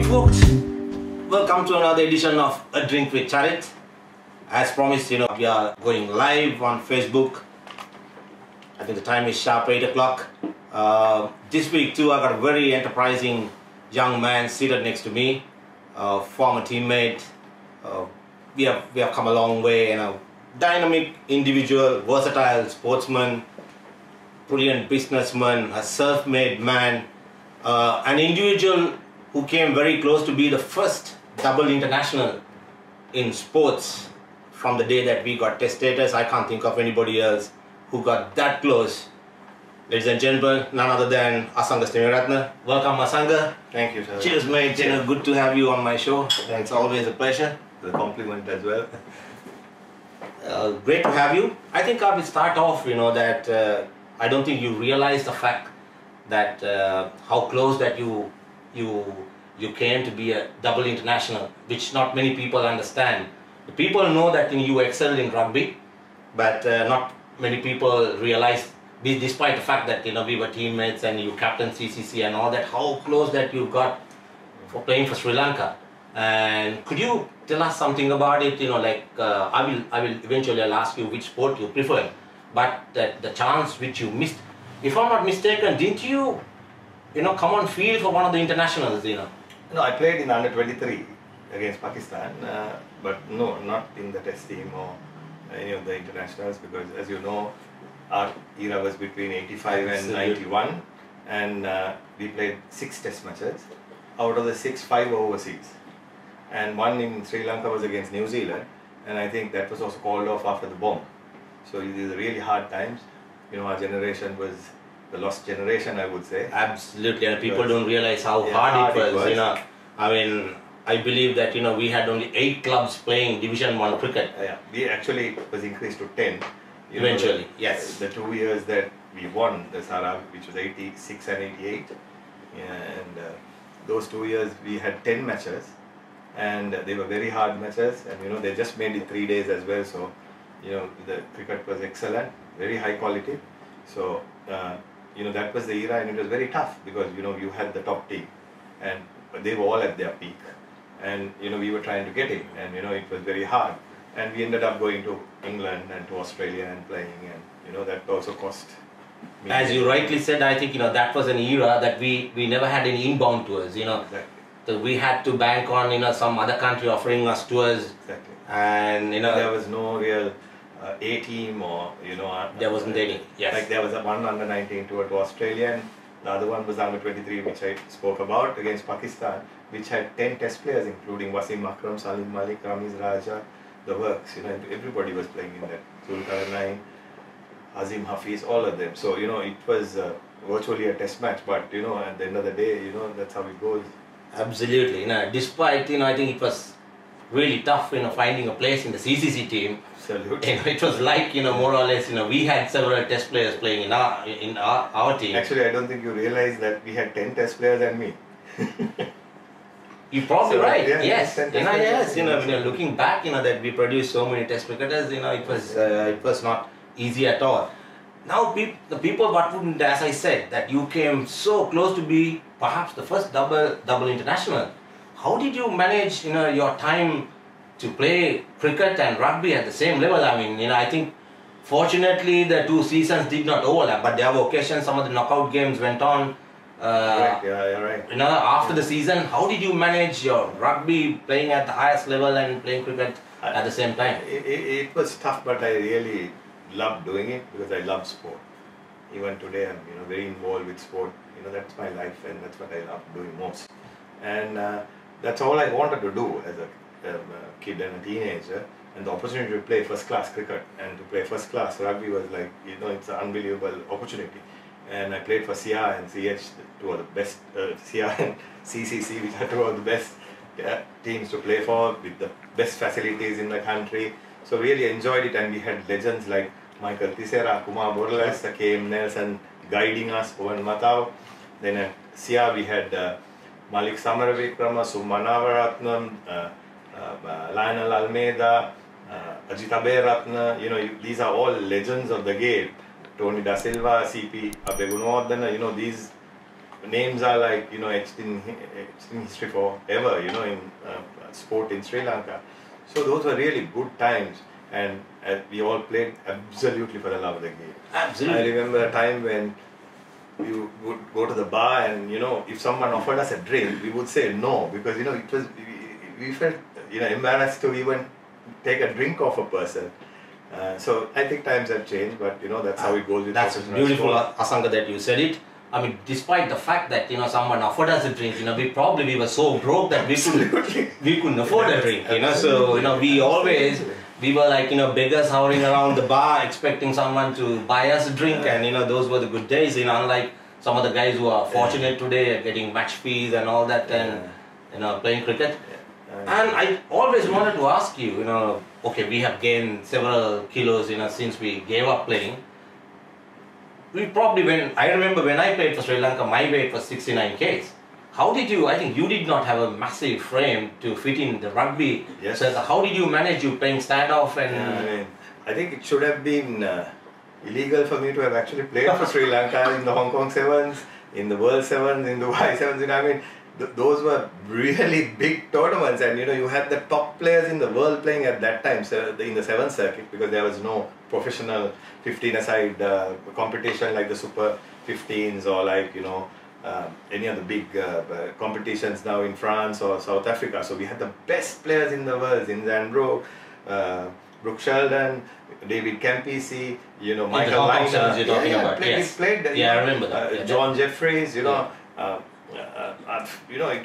morning, folks. Welcome to another edition of A Drink with Charith. As promised, we are going live on Facebook. I think the time is sharp 8 o'clock. This week too, I got a very enterprising young man seated next to me, former teammate. We have come a long way, and a dynamic individual, versatile sportsman, brilliant businessman, a self-made man, an individual who came very close to be the first double international in sports from the day that we got test status. I can't think of anybody else who got that close. Ladies and gentlemen, none other than Asanga Seneviratne. Welcome, Asanga. Thank you, sir. Cheers, mate. Cheers. Good to have you on my show. It's always a pleasure. The compliment as well. Great to have you. I think I will start off, that I don't think you realize the fact that how close that you came to be a double international, which not many people understand. The people know that you excelled in rugby, but not many people realize, despite the fact that we were teammates and you captained CCC and all that, how close that you got for playing for Sri Lanka. And could you tell us something about it? I will eventually ask you which sport you prefer, but the chance which you missed. If I'm not mistaken, didn't you come on field for one of the internationals? No, I played in under 23 against Pakistan, but no, not in the test team or any of the internationals, because as you know, our era was between 85 and 91, and we played 6 test matches. Out of the 6, 5 were overseas, and one in Sri Lanka was against New Zealand, and I think that was also called off after the bomb. So these are really hard times. Our generation was the lost generation, I would say. Absolutely, and people don't realize how hard it was. I believe that we had only 8 clubs playing Division 1 cricket. We actually was increased to 10. Eventually, yes. The 2 years that we won the Sarab, which was 86 and 88, and those 2 years we had 10 matches, and they were very hard matches, and they just made it 3 days as well. So the cricket was excellent, very high quality. So that was the era, and it was very tough because you had the top team, and they were all at their peak, and we were trying to get in, and it was very hard, and we ended up going to England and to Australia and playing, and that also cost me. As you rightly said, I think that was an era that we never had any inbound tours. Exactly. So we had to bank on some other country offering us tours. Exactly. And there was no real A team, or there wasn't any. Yes. Like there was one under 19 tour to Australia, and the other one was under 23, which I spoke about, against Pakistan, which had 10 test players, including Wasim Akram, Salim Malik, Ramiz Raja, the works. Everybody was playing in that. Zulkarnain, Azim Hafiz, all of them. So it was virtually a test match, but at the end of the day, that's how it goes. Absolutely. Despite I think it was really tough finding a place in the CCC team. Absolutely. It was like more or less we had several test players playing in our team. Actually, I don't think you realize that we had 10 test players and me. You're probably right. Yeah, yes. Yes. Looking back, that we produced so many test cricketers, it was not easy at all. Now, the people, as I said, that you came so close to be perhaps the first double international. How did you manage, your time to play cricket and rugby at the same level? I think fortunately the 2 seasons did not overlap, but there were occasions some of the knockout games went on. Right, yeah, you're right. After the season, how did you manage your rugby, playing at the highest level and playing cricket at the same time? It was tough, but I really loved doing it because I love sport. Even today, I'm very involved with sport. That's my life, and that's what I love doing most. And that's all I wanted to do as a kid and a teenager. And the opportunity to play first class cricket and to play first class rugby was like, it's an unbelievable opportunity. And I played for CR and CH, 2 of the best, CR and CCC, which are 2 of the best teams to play for, with the best facilities in the country. So really enjoyed it, and we had legends like Michael Tissera, Kumar Borlas, KM Nelson guiding us, Owen Mathav. Then at CR we had Malik Samaravikrama, Sumanavaratnam, Lionel Almeida, Ajit Aberatna. These are all legends of the game. Tony Da Silva, CP Abegunodana, these names are like, etched in history forever, in sport in Sri Lanka. So those were really good times, and we all played absolutely for the love of the game. Absolutely. I remember a time when we would go to the bar, and if someone offered us a drink, we would say no, because it was we felt embarrassed to even take a drink off a person. So I think times have changed, but that's how it goes with That's professional beautiful, sport. Asanga, that you said it. I mean, despite the fact that someone offered us a drink, we were so broke that we couldn't afford a drink. So we were like beggars hovering around the bar expecting someone to buy us a drink, and those were the good days. Unlike some of the guys who are fortunate today, getting match fees and all that, and playing cricket. And I always wanted to ask you, okay, we have gained several kilos, since we gave up playing. I remember when I played for Sri Lanka, my weight was 69 kgs. How did you, I think you did not have a massive frame to fit in the rugby. Yes. So how did you manage playing standoff and... I think it should have been illegal for me to have actually played for Sri Lanka in the Hong Kong Sevens, in the World Sevens, in the Y Sevens. Those were really big tournaments, and you had the top players in the world playing at that time, so in the Sevens circuit, because there was no professional 15-a-side competition like the Super 15s or like any of the big competitions now in France or South Africa. So we had the best players in the world: Zinzan Brooke Sheldon, David Campisi, Michael Liner. Yes. Played. I remember that. John Jeffries. It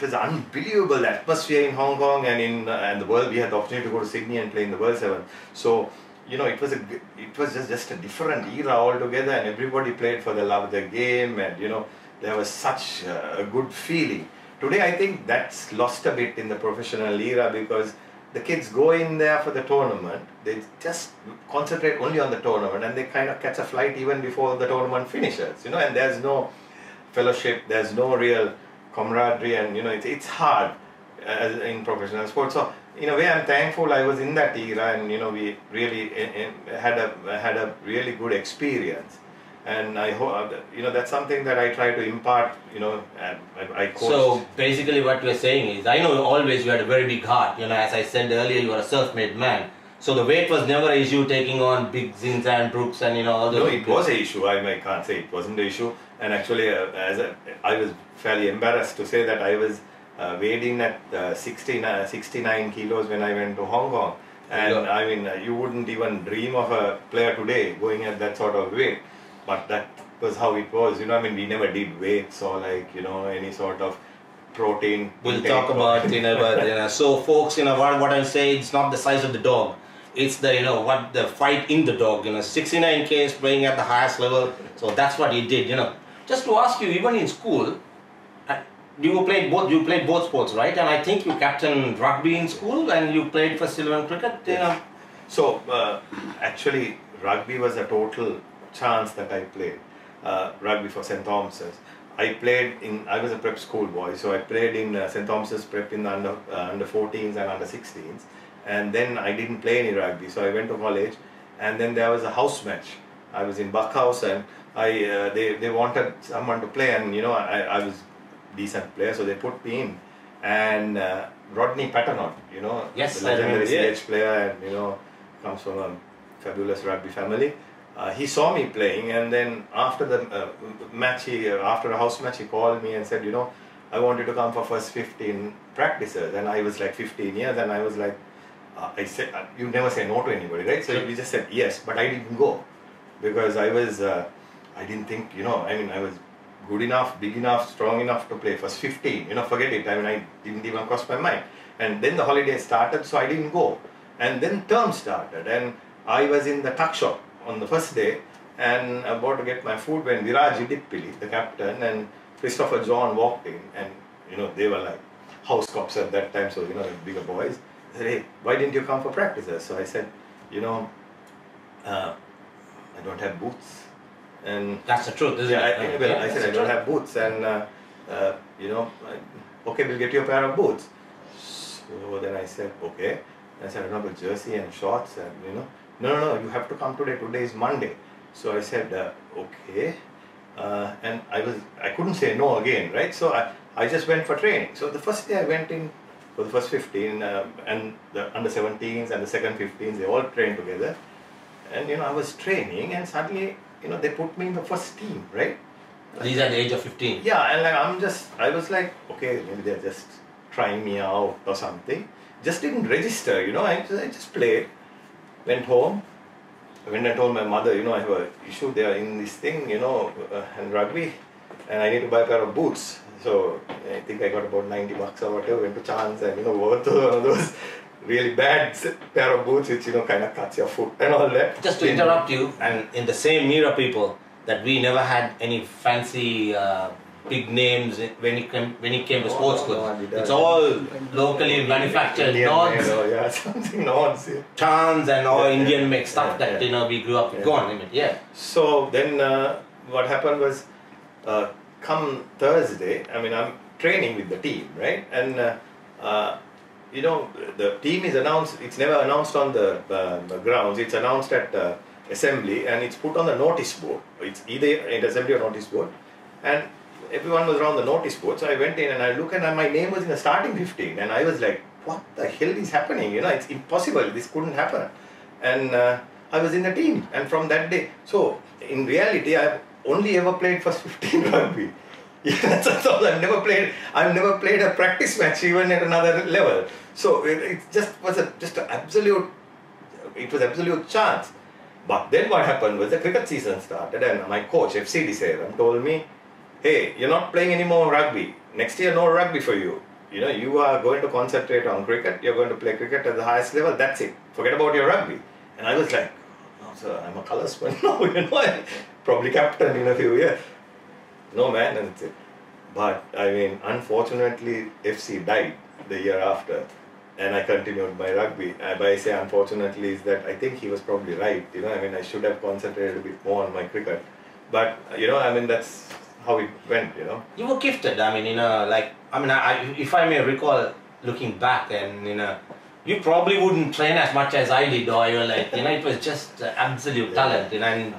was unbelievable atmosphere in Hong Kong and the world. We had the opportunity to go to Sydney and play in the World Seven. So it was just a different era altogether, and everybody played for the love of the game, and there was such a good feeling. Today I think that's lost a bit in the professional era, because the kids go in there for the tournament, they just concentrate only on the tournament, and they kind of catch a flight even before the tournament finishes, and there's no fellowship, there's no real camaraderie, and it's hard in professional sports. So in a way I'm thankful I was in that era, and we really had a really good experience, and I hope that's something that I try to impart. I coached. So basically what we're saying is, I know always you had a very big heart, as I said earlier, you are a self-made man. So the weight was never an issue, taking on big Zins and Brooks and all those. No, it was an issue. I can't say it wasn't an issue. And actually, I was fairly embarrassed to say that I was weighed in at 69 kilos when I went to Hong Kong. And you wouldn't even dream of a player today going at that sort of weight. But that was how it was. We never did weights or any sort of protein. We'll talk about but so folks, what I'll say, it's not the size of the dog. It's the what the fight in the dog. 69 Ks playing at the highest level. So that's what he did. Just to ask you, even in school, you played both sports, right? And I think you captained rugby in school, and you played for Silver cricket. Yes. So actually, rugby was a total chance that I played. Rugby for St. Thomas's. I was a prep school boy, so I played in St. Thomas's prep in the under 14s and under 16s, and then I didn't play any rugby, so I went to college, and then there was a house match. I was in Buckhouse, and they wanted someone to play, and I was a decent player, so they put me in, and Rodney Paternon, yes, the legendary CH player, and comes from a fabulous rugby family. He saw me playing, and then after the match, after a house match, he called me and said, I want you to come for first 15 practices. And I was like 15 years, and I was like, I said, you never say no to anybody, right? So we just said yes, but I didn't go, because I didn't think, I was good enough, big enough, strong enough to play first 15, forget it. I didn't even cross my mind. And then the holiday started, so I didn't go. And then term started, and I was in the tuck shop on the first day, and about to get my food when Viraj Idippili, the captain, and Christopher John walked in, and they were like house cops at that time, so bigger boys. They said, hey, why didn't you come for practices? So I said, I don't have boots. And that's the truth, isn't it? I said I don't have boots, and okay, we'll get you a pair of boots. So then I said, okay. I said, I don't have a jersey and shorts, and no, you have to come today. Today is Monday. So I said, okay. and I couldn't say no again, right? So I just went for training. So the first day I went in for the first 15 and the under 17s and the second 15s, they all trained together. And I was training, and suddenly they put me in the first team, right? These at the age of 15. Yeah, and like I was like, okay, maybe they're just trying me out or something. Just didn't register, I just played, went home. I went and told my mother, I have an issue there in this thing, and rugby, and I need to buy a pair of boots. So I think I got about 90 bucks or whatever, went to Chance and, bought those really bad pair of boots which, kind of cuts your foot and all that. Just to interrupt you, and in the same era, people, that we never had any fancy big names when it came to sports goods. It's all locally manufactured nods, something nods. Yeah. Chans and all Indian make stuff that we grew up with. Go on, So then what happened was, come Thursday, I'm training with the team, right? And the team is announced. It's never announced on the grounds. It's announced at assembly, and it's put on the notice board. It's either in assembly or notice board, and everyone was around the notice board. So I went in and I looked, and my name was in the starting 15, and I was like, what the hell is happening? It's impossible. This couldn't happen. And I was in the team, and from that day, so in reality, I've only ever played first 15 rugby. That's all. I've never played a practice match even at another level. So it just was absolute chance. But then what happened was the cricket season started, and my coach, FC Desaram, told me, hey, you're not playing any more rugby. Next year, no rugby for you. You are going to concentrate on cricket. You're going to play cricket at the highest level. That's it. Forget about your rugby. And I was like, no, sir, I'm a colorsman now. I'm probably captain in a few years. No, man, and that's it. But, unfortunately, FC died the year after. And I continued my rugby. By I say unfortunately is that I think he was probably right. I should have concentrated a bit more on my cricket. But, that's how it went, You were gifted. If I may recall, looking back, and you probably wouldn't train as much as I did, or you're like, it was just absolute talent. And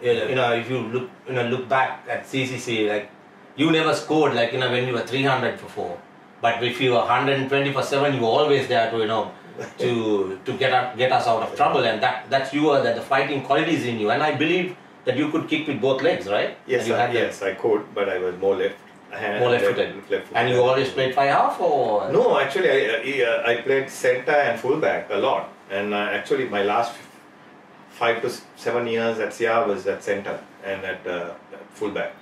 if you look back at CCC, like you never scored when you were 300 for 4. But if you were 120 for 7, you were always there to to get us out of trouble, and that's the fighting qualities in you. And I believe that you could kick with both legs, right? Yes, yes, I could, but I was more left-footed. And you always played fly half, or? No, actually, I played centre and fullback a lot. And actually, my last 5 to 7 years at SIA was at centre and at fullback,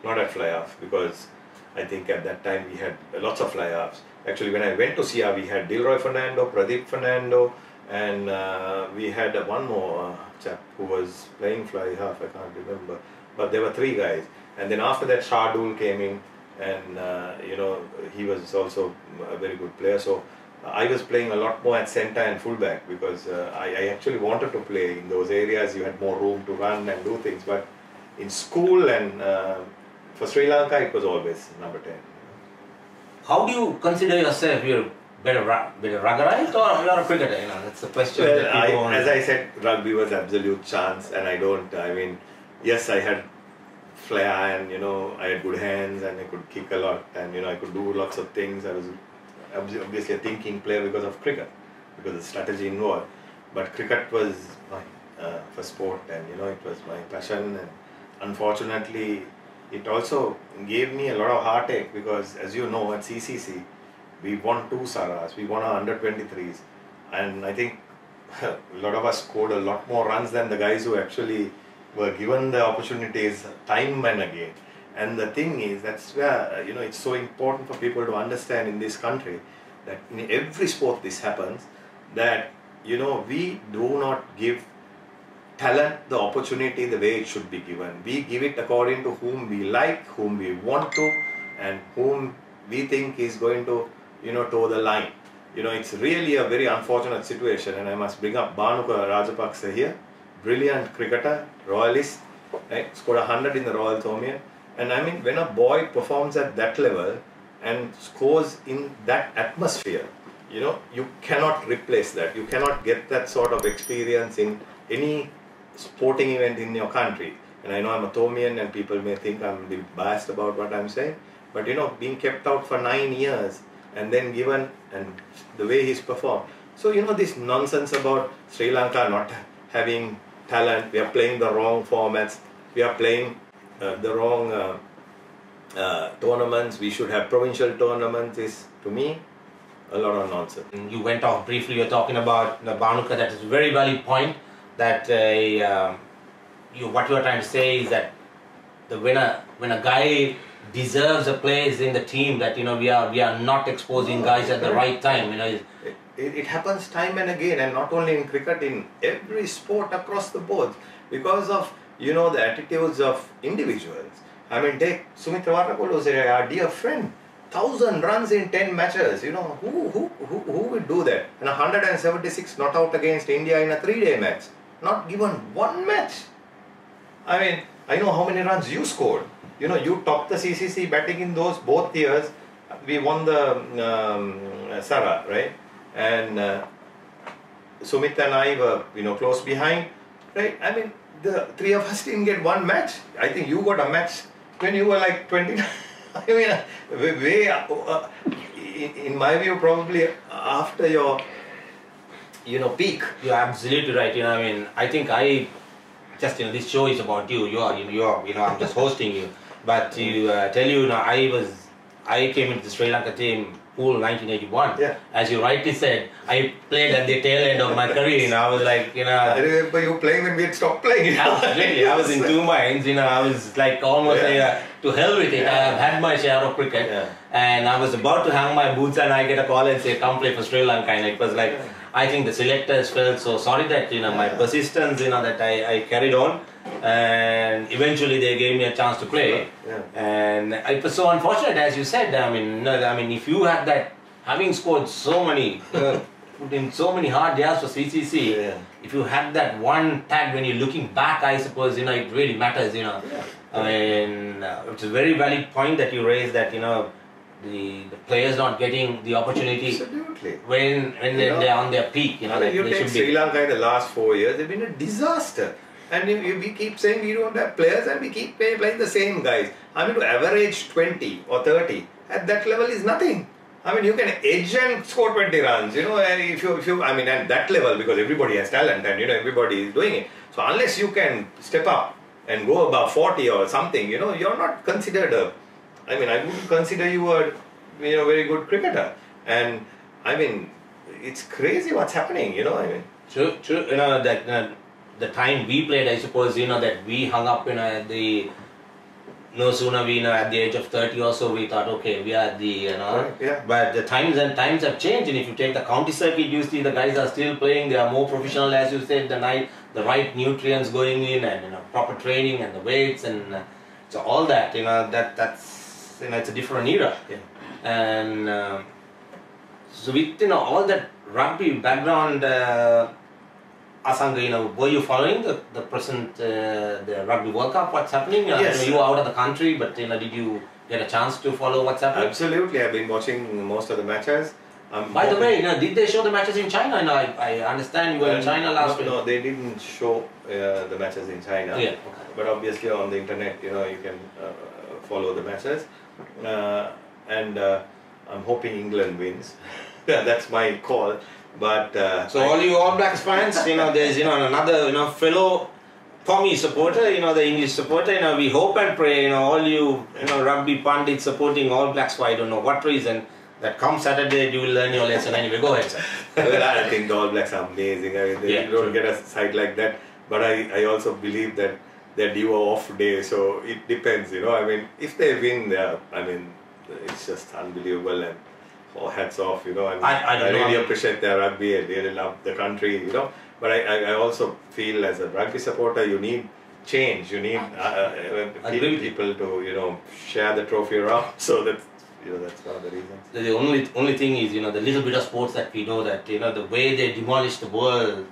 not at fly half, because I think at that time we had lots of fly halves. Actually, when I went to SIA, we had Dilroy Fernando, Pradeep Fernando, and we had one more chap who was playing fly half, I can't remember. But there were 3 guys. And then after that, Shardul came in, and he was also a very good player. So I was playing a lot more at centre and fullback, because I actually wanted to play in those areas. You had more room to run and do things. But in school and for Sri Lanka, it was always number 10. How do you consider yourself? You're better ruggerite, or you're a cricketer? That's the question. Well, as I said, rugby was absolute chance, and yes, I had flair, and I had good hands, and I could kick a lot, and I could do lots of things. I was obviously a thinking player because of cricket, because of the strategy involved. But cricket was my first sport, and it was my passion. And unfortunately, it also gave me a lot of heartache, because as you know, at CCC, we won 2 Saras, we won our under 23s, and I think a lot of us scored a lot more runs than the guys who actually were given the opportunities time and again. And the thing is, that's where it's so important for people to understand in this country that in every sport this happens, that we do not give talent the opportunity the way it should be given. We give it according to whom we like, whom we want to, and whom we think is going to toe the line. It's really a very unfortunate situation, and I must bring up Bhanuka Rajapaksa here. Brilliant cricketer, royalist, right? Scored 100 in the Royal Thomaian. And when a boy performs at that level and scores in that atmosphere, you cannot replace that. You cannot get that sort of experience in any sporting event in your country. And I know I'm a Thomian and people may think I'm a bit biased about what I'm saying, but being kept out for 9 years and then given, and the way he's performed. So this nonsense about Sri Lanka not having talent, we are playing the wrong formats, we are playing the wrong tournaments, we should have provincial tournaments, is to me a lot of nonsense. You went off briefly, you're talking about the Bhanuka. That is a very valid point, that what you are trying to say is that when a guy deserves a place in the team, that we are not exposing guys at the right time. It happens time and again, and not only in cricket, in every sport across the board, because of the attitudes of individuals. I mean, take Sumitra Varnakolu, our dear friend, 1,000 runs in 10 matches. Who would do that? And 176 not out against India in a 3-day match, not given one match. I mean, I know how many runs you scored. You topped the CCC batting in those both years. We won the Sara, right? And Sumit and I were, close behind, right? I mean, the three of us didn't get one match. I think you got a match when you were like 29. I mean, in my view, probably after your, peak. You're absolutely right. I mean, I think this show is about you. I'm just hosting you. But to tell you, I came into the Sri Lanka team pool 1981. Yeah. As you rightly said, I played at the tail end of my career. I was like, I remember you playing when we had stopped playing. Absolutely, I was in two minds. I was like almost to hell with it. I have had my share of cricket, and I was about to hang my boots, and I get a call and say, "Come play for Sri Lanka." And it was like, I think the selectors felt so sorry that my persistence, that I carried on, and eventually they gave me a chance to play. And it was so unfortunate, as you said. I mean, if you had that, having scored so many, put in so many hard yards for CCC, if you had that one tag when you're looking back, I suppose it really matters. I mean, it's a very valid point that you raised, that the players not getting the opportunity. Absolutely. when they're on their peak. You take Sri Lanka in the last 4 years, they've been a disaster. And we keep saying we don't have players, and we keep playing the same guys. I mean, to average 20 or 30 at that level is nothing. I mean, you can edge and score 20 runs, and if you, I mean, at that level, because everybody has talent and, everybody is doing it. So unless you can step up and go above 40 or something, you're not considered I wouldn't consider you a, very good cricketer. And, I mean, it's crazy what's happening, True. That the time we played, I suppose, that we hung up, at the, no sooner we, at the age of 30 or so, we thought, okay, we are the, but the times have changed, and if you take the county circuit, you see the guys are still playing, they are more professional, as you said, the right nutrients going in, and, proper training, and the weights, and so all that, that's, it's a different era. And, so with, all that rugby background, Asanga, were you following the present the Rugby World Cup? What's happening? Yes. You were out of the country, but did you get a chance to follow what's happening? Absolutely, I've been watching most of the matches. By the way, did they show the matches in China? I understand you were in China last week. No, they didn't show the matches in China. Oh, yeah. Okay. But obviously on the internet, you can follow the matches. And I'm hoping England wins. That's my call. But so all you All Blacks fans, there's another fellow Tommy supporter, the English supporter. We hope and pray, all you rugby pundits supporting All Blacks for I don't know what reason, that come Saturday you will learn your lesson anyway. Go ahead, sir. Well, I think the All Blacks are amazing. I mean, they don't get a side like that. But I also believe that they're due an off day, so it depends. I mean, if they win, it's just unbelievable. And hats off, I really appreciate their rugby. I really love the country, But I also feel as a rugby supporter, you need change. You need people to, share the trophy around. So that's one of the reasons. The only thing is, the little bit of sports that we know, that, the way they demolished the world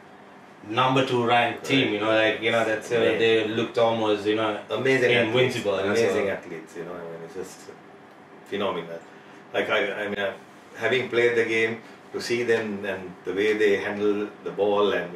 number 2 ranked team, that's they looked almost, amazing, invincible. Amazing athletes, it's just phenomenal. Like having played the game, to see them and the way they handle the ball and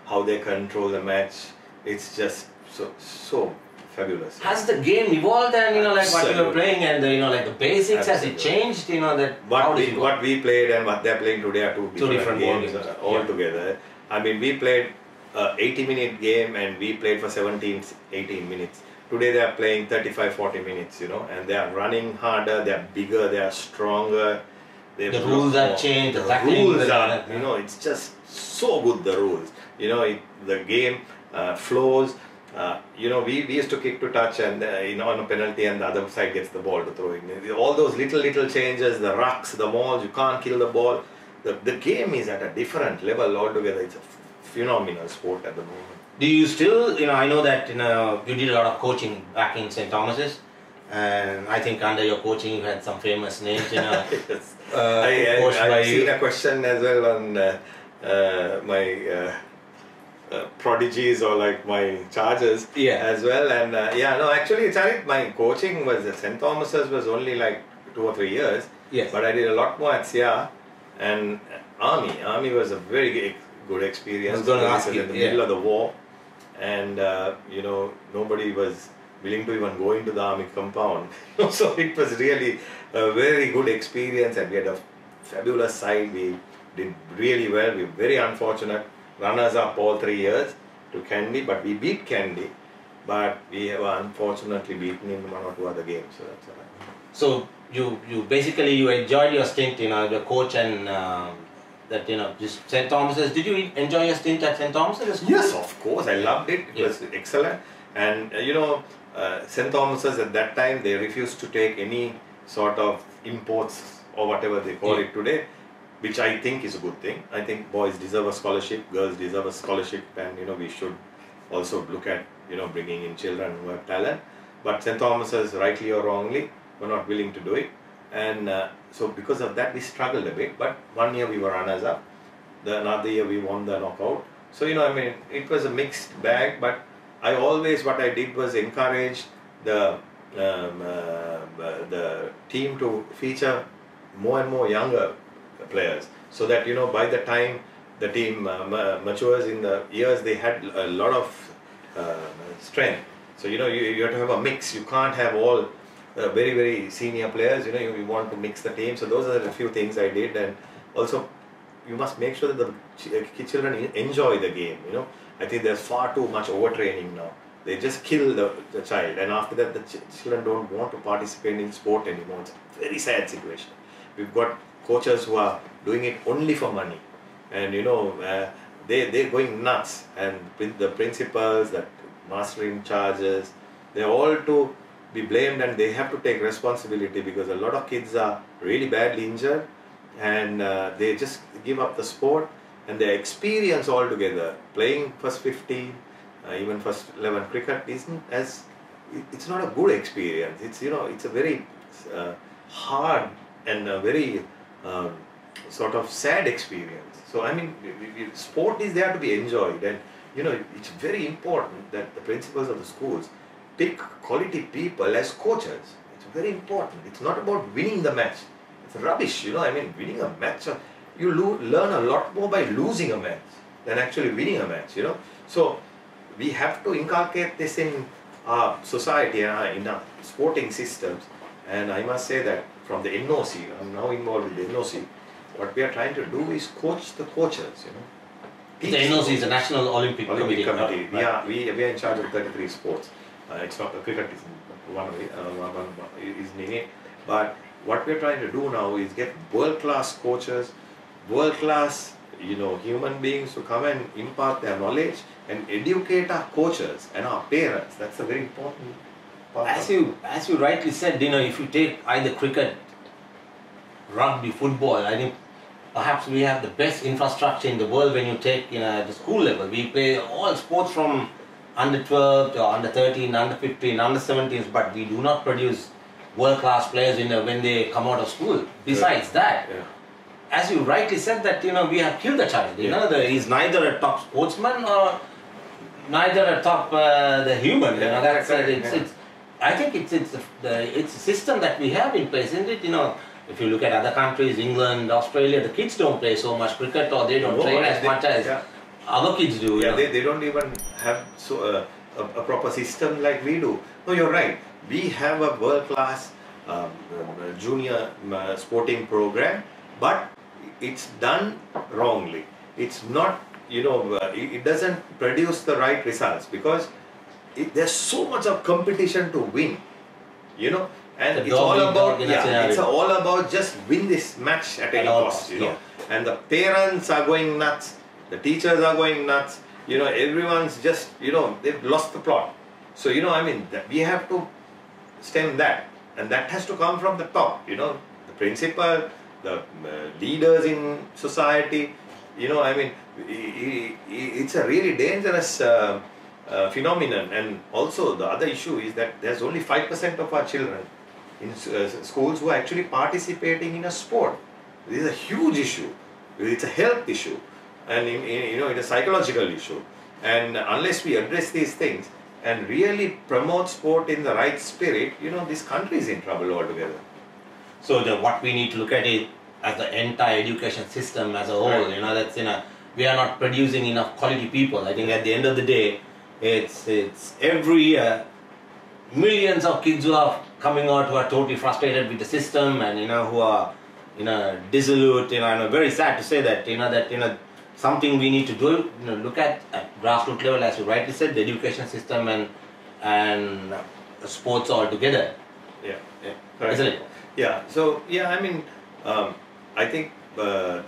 how they control the match, it's just so fabulous. Has the game evolved and like what you were playing and like the basics, has it Absolutely. changed? That What we played and what they're playing today are two different games altogether. I mean, we played 80-minute game and we played for 17-18 minutes. Today they are playing 35-40 minutes, and they are running harder, they are bigger, they are stronger. The rules have changed, the rules are, it's just so good, the rules. The game flows. We used to kick to touch and on a penalty and the other side gets the ball to throw in. All those little changes, the rucks, the mauls, you can't kill the ball. The game is at a different level altogether. It's a phenomenal sport at the moment. Do you still, I know that you did a lot of coaching back in St. Thomas's, and I think under your coaching you had some famous names. Yes. I've seen a question as well on my prodigies or like my charges as well, and actually Charith, my coaching was at St. Thomas's was only like 2 or 3 years, but I did a lot more at SIA and Army was a very good experience. I was going to ask you, in the middle of the war, and nobody was willing to even go into the Army compound. So it was really a very good experience, and we had a fabulous side. We did really well. We were very unfortunate runners up all 3 years to Kandy, but we beat Kandy, but we were unfortunately beaten in 1 or 2 other games. So that's all right. So you basically you enjoyed your stint, the coach and that just St. Thomas's. Did you enjoy your stint at St. Thomas's? Yes, of course. I loved it. It was excellent. And St. Thomas's at that time, they refused to take any sort of imports or whatever they call it today, which I think is a good thing. I think boys deserve a scholarship, girls deserve a scholarship, and we should also look at bringing in children who have talent. But St. Thomas's, rightly or wrongly, were not willing to do it, and so because of that we struggled a bit. But 1 year we were runners up, another year we won the knockout. So it was a mixed bag. But I always, what I did was encourage the team to feature more and more younger players, so that by the time the team matures in the years, they had a lot of strength. So you have to have a mix. You can't have all very, very senior players. You want to mix the team. So those are the few things I did. And also you must make sure that the children enjoy the game. I think there's far too much overtraining now. They just kill the child, and after that the children don't want to participate in sport anymore. It's a very sad situation. We've got coaches who are doing it only for money, and they're going nuts, and the principals, that master in charges, they're all to be blamed, and they have to take responsibility, because a lot of kids are really badly injured, and they just give up the sport, and their experience altogether, playing first 15, even first 11 cricket, it's not a good experience. It's a very hard and a very sort of sad experience. So sport is there to be enjoyed, and it's very important that the principals of the schools pick quality people as coaches. It's very important. It's not about winning the match. It's rubbish, winning a match, you learn a lot more by losing a match than actually winning a match, So we have to inculcate this in our society, in our sporting systems. And I must say that from the NOC, I'm now involved with the NOC, what we are trying to do is coach the coaches, The NOC is the National Olympic Committee. Right. We are in charge of 33 sports. It's not, cricket is one way, is in it. But what we are trying to do now is get world-class coaches, world-class human beings to come and impart their knowledge and educate our coaches and our parents. That's a very important part. As you rightly said, if you take either cricket, rugby, football, I think perhaps we have the best infrastructure in the world when you take at the school level. We play all sports from under 12 to under 13, under 15, under 17s, but we do not produce world-class players when they come out of school. Besides that, as you rightly said, that we have killed the child. He's neither a top sportsman or neither a top the human. I think it's a system that we have in place, isn't it? If you look at other countries, England, Australia, the kids don't play so much cricket, or they don't train as much as our kids do. They don't even have a proper system like we do. No, you're right. We have a world-class junior sporting program, but it's done wrongly. It's not, it doesn't produce the right results because there's so much of competition to win, and it's all about it's all about just win this match at any cost, and the parents are going nuts, the teachers are going nuts, everyone's just, they've lost the plot. So, we have to stem that, and that has to come from the top, the principal, the leaders in society, it's a really dangerous phenomenon. And also the other issue is that there's only 5% of our children in schools who are actually participating in a sport. This is a huge issue. It's a health issue, and it's a psychological issue. And unless we address these things and really promote sport in the right spirit, this country is in trouble altogether. So what we need to look at is as the entire education system as a whole. That's we are not producing enough quality people. I think at the end of the day, it's every year millions of kids who are coming out who are totally frustrated with the system, and who are dissolute. I'm very sad to say that something we need to do. Look at grassroots level, as you rightly said, the education system and sports all together. Yeah. Correct. Isn't it? Yeah. So I think the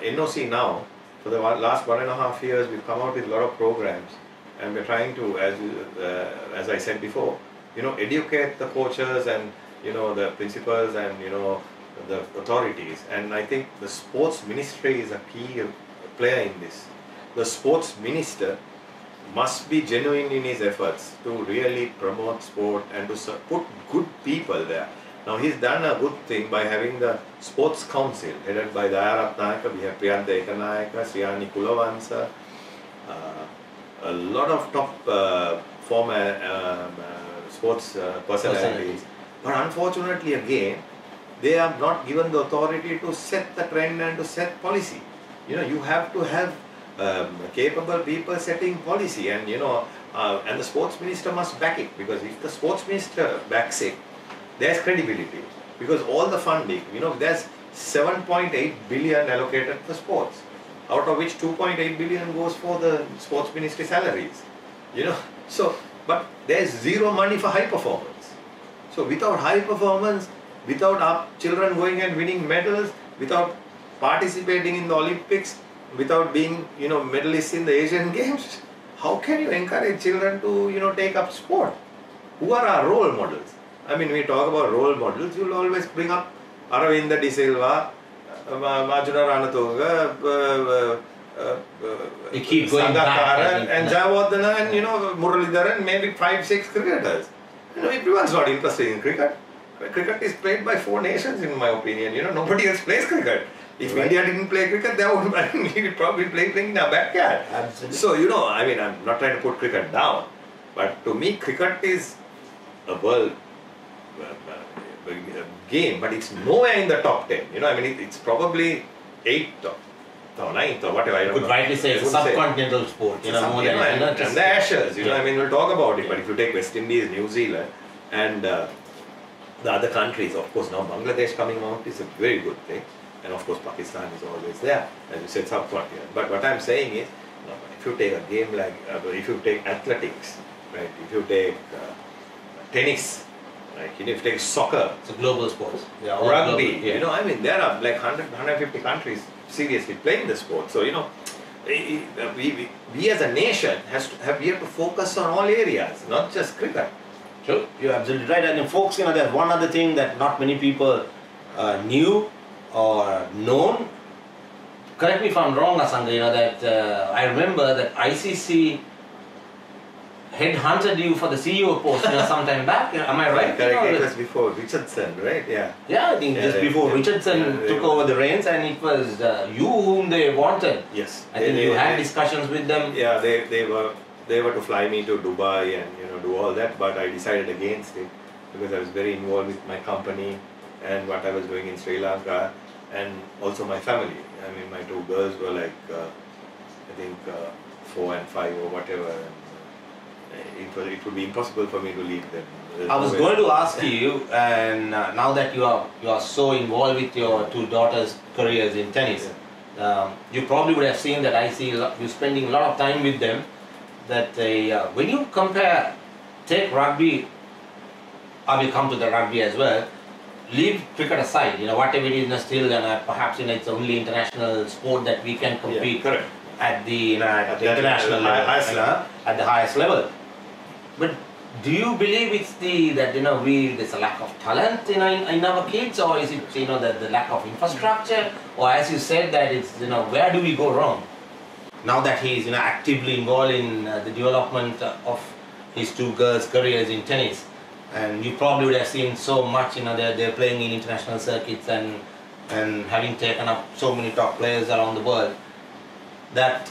NOC now, for the last 1.5 years, we've come out with a lot of programs, and we're trying to, as I said before, educate the coaches and the principals and the authorities. And I think the sports ministry is a key player in this. The sports minister must be genuine in his efforts to really promote sport and to put good people there. Now he's done a good thing by having the sports council headed by Dayaratnayaka. We have Priyanta Ekanayaka, Sriyani Kulavansa, a lot of top former sports personalities. But unfortunately again, they are not given the authority to set the trend and to set policy. You have to have capable people setting policy, and and the sports minister must back it, because if the sports minister backs it, there's credibility, because all the funding, there's 7.8 billion allocated for sports, out of which 2.8 billion goes for the sports ministry salaries, so, but there's zero money for high performance. So without high performance, without our children going and winning medals, without participating in the Olympics, without being, medalists in the Asian Games, how can you encourage children to, take up sport? Who are our role models? We talk about role models, you'll always bring up Aravinda De Silva, Majuna Ranatunga, Sangakkara, and Jayawardena, and Muralidharan, maybe 5-6 cricketers. Everyone's not interested in cricket. Cricket is played by 4 nations, in my opinion. Nobody else plays cricket. If India didn't play cricket, we would probably playing in our backyard. Absolutely. So, I'm not trying to put cricket down, but to me, cricket is a world game, but it's nowhere in the top 10. It's probably 8th or 9th or whatever. I don't know. Could rightly say it's a subcontinental sport. More than and the Ashes. We'll talk about it. But if you take West Indies, New Zealand, and the other countries, of course, now Bangladesh coming out is a very good thing, and of course Pakistan is always there, as you said, subcontinent. But what I'm saying is, if you take a game like, if you take athletics, right? If you take tennis, right? If you take soccer, it's a global sport. Yeah, rugby. Global, there are like 150 countries seriously playing the sport. So we as a nation we have to focus on all areas, not just cricket. Sure, you're absolutely right. And folks, there's one other thing that not many people knew or known. Correct me if I'm wrong, Asanga, that I remember that ICC headhunted you for the CEO post some time back. Am I right? Correct. It was before Richardson, right? Yeah. Yeah, I think just before Richardson took over the reins, and it was you whom they wanted. Yes. I think you had discussions with them. Yeah, they were to fly me to Dubai and do all that, but I decided against it because I was very involved with my company and what I was doing in Sri Lanka, and also my family. My 2 girls were like I think 4 and 5 or whatever. And it would be impossible for me to leave them. I was going to ask you, and now that you are so involved with your two daughters' careers in tennis, you probably would have seen that I see you spending a lot of time with them. That when you compare, take rugby, I will come to the rugby as well. Leave cricket aside, whatever it is still, and perhaps it's only international sport that we can compete at the international level, at the highest level. But do you believe it's there's a lack of talent in our kids, or is it the lack of infrastructure, or as you said that it's where do we go wrong? Now that he is actively involved in the development of his two girls' careers in tennis, and you probably would have seen so much they're playing in international circuits and having taken up so many top players around the world, that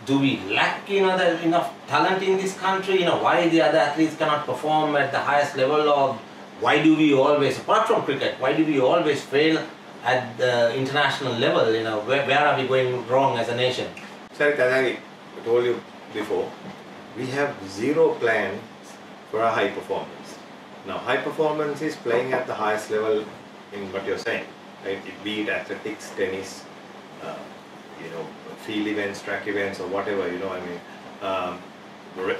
do we lack enough talent in this country? Why the other athletes cannot perform at the highest level, or why do we always, apart from cricket, why do we always fail at the international level? Where are we going wrong as a nation? Charith, as I told you before, we have zero plans for a high performance. Now, high performance is playing at the highest level in what you're saying, right? Be it athletics, tennis, field events, track events, or whatever,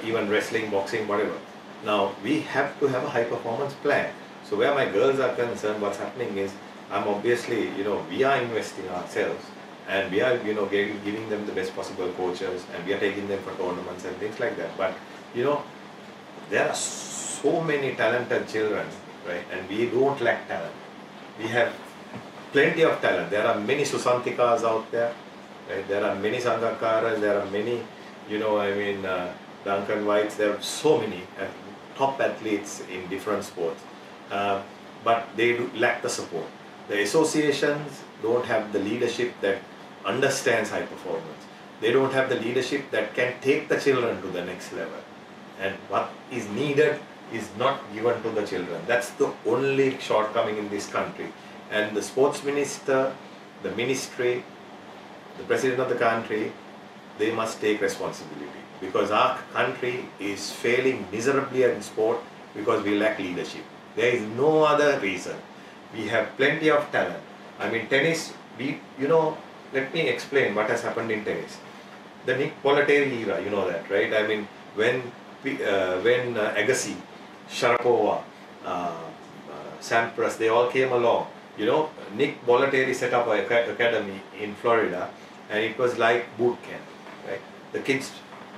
even wrestling, boxing, whatever. Now, we have to have a high performance plan. So where my girls are concerned, what's happening is, I'm obviously, we are investing ourselves, and we are, giving them the best possible coaches, and we are taking them for tournaments and things like that. But, there are so many talented children, right? And we don't lack talent. We have plenty of talent. There are many Susantikas out there. Right? There are many Sangakaras, there are many, Duncan Whites, there are so many top athletes in different sports. But they lack the support. The associations don't have the leadership that understands high performance. They don't have the leadership that can take the children to the next level. And what is needed is not given to the children. That's the only shortcoming in this country. And the sports minister, the ministry, the president of the country, they must take responsibility, because our country is failing miserably in sport because we lack leadership. There is no other reason. We have plenty of talent. Tennis, let me explain what has happened in tennis. The Nick Bollettieri era, you know that, right? When Agassi, Sharapova, Sampras, they all came along. Nick Bollettieri set up an academy in Florida, and it was like boot camp, right? The kids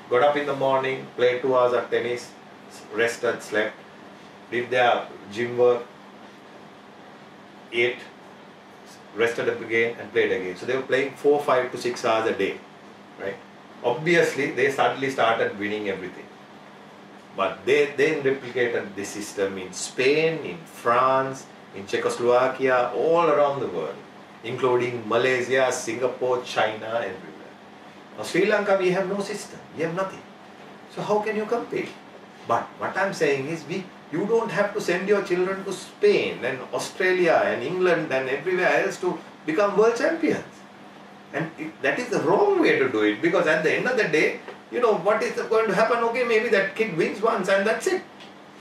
got up in the morning, played 2 hours of tennis, rested, slept, did their gym work, ate, rested up again, and played again. So they were playing 4, 5 to 6 hours a day, right? Obviously, they suddenly started winning everything. But they then replicated this system in Spain, in France, in Czechoslovakia, all around the world, including Malaysia, Singapore, China, everywhere. Now, Sri Lanka, we have no system, we have nothing. So how can you compete? But what I'm saying is, you don't have to send your children to Spain and Australia and England and everywhere else to become world champions. And that is the wrong way to do it, because at the end of the day, what is going to happen? Okay, maybe that kid wins once and that's it.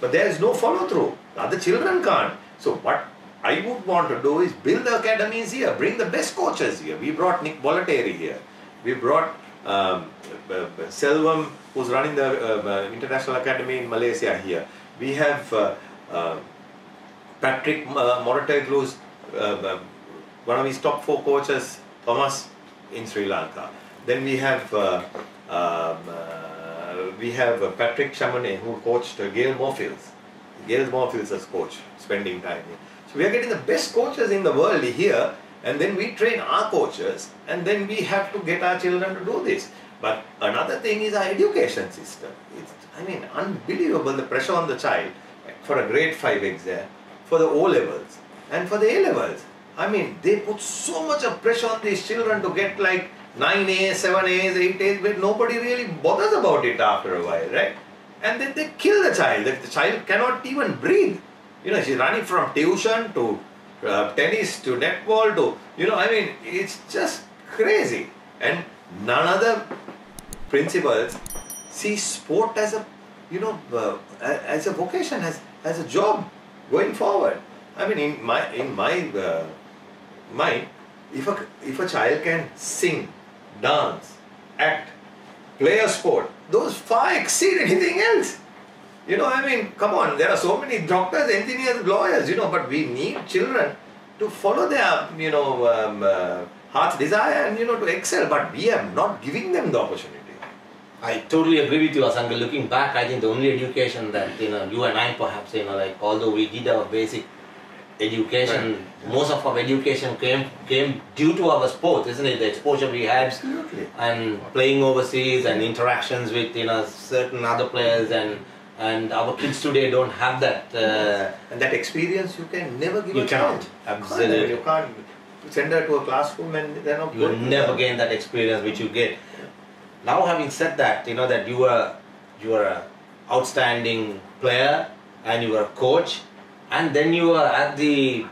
But there is no follow through. The other children can't. So what I would want to do is build the academies here, bring the best coaches here. We brought Nick Bollettieri here. We brought Selvam, who's running the International Academy in Malaysia here. We have Patrick Morateglu's, one of his top 4 coaches, Thomas, in Sri Lanka. Then we have Patrick Chamonet, who coached Gail Moorfields. Gail Moorfields as coach, spending time here. So we are getting the best coaches in the world here, and then we train our coaches, and then we have to get our children to do this. But another thing is our education system. It's, unbelievable, the pressure on the child for a grade 5 exam, for the O-levels, and for the A-levels. They put so much of pressure on these children to get like 9 A's, 7 A's, 8 A's, but nobody really bothers about it after a while, right? And then they kill the child. The child cannot even breathe. She's running from tuition to tennis to netball to, it's just crazy. And none other principals see sport as a as a vocation, as a job going forward. I mean, in my mind, if a child can sing, dance, act, play a sport, those far exceed anything else. I mean, come on, there are so many doctors, engineers, lawyers, but we need children to follow their, heart's desire and, to excel, but we are not giving them the opportunity. I totally agree with you, Asanga. Looking back, I think the only education that, you and I perhaps, although we did our basic education, right. Most of our education came due to our sport, isn't it? The exposure we had. Absolutely. And playing overseas and interactions with, certain other players, and our kids today don't have that. And that experience you can never give You a cannot. child. Absolutely. You can't send her to a classroom and they're not You will good. never gain that experience which you get. Now, having said that, that you were an outstanding player and you were a coach, and then you were at the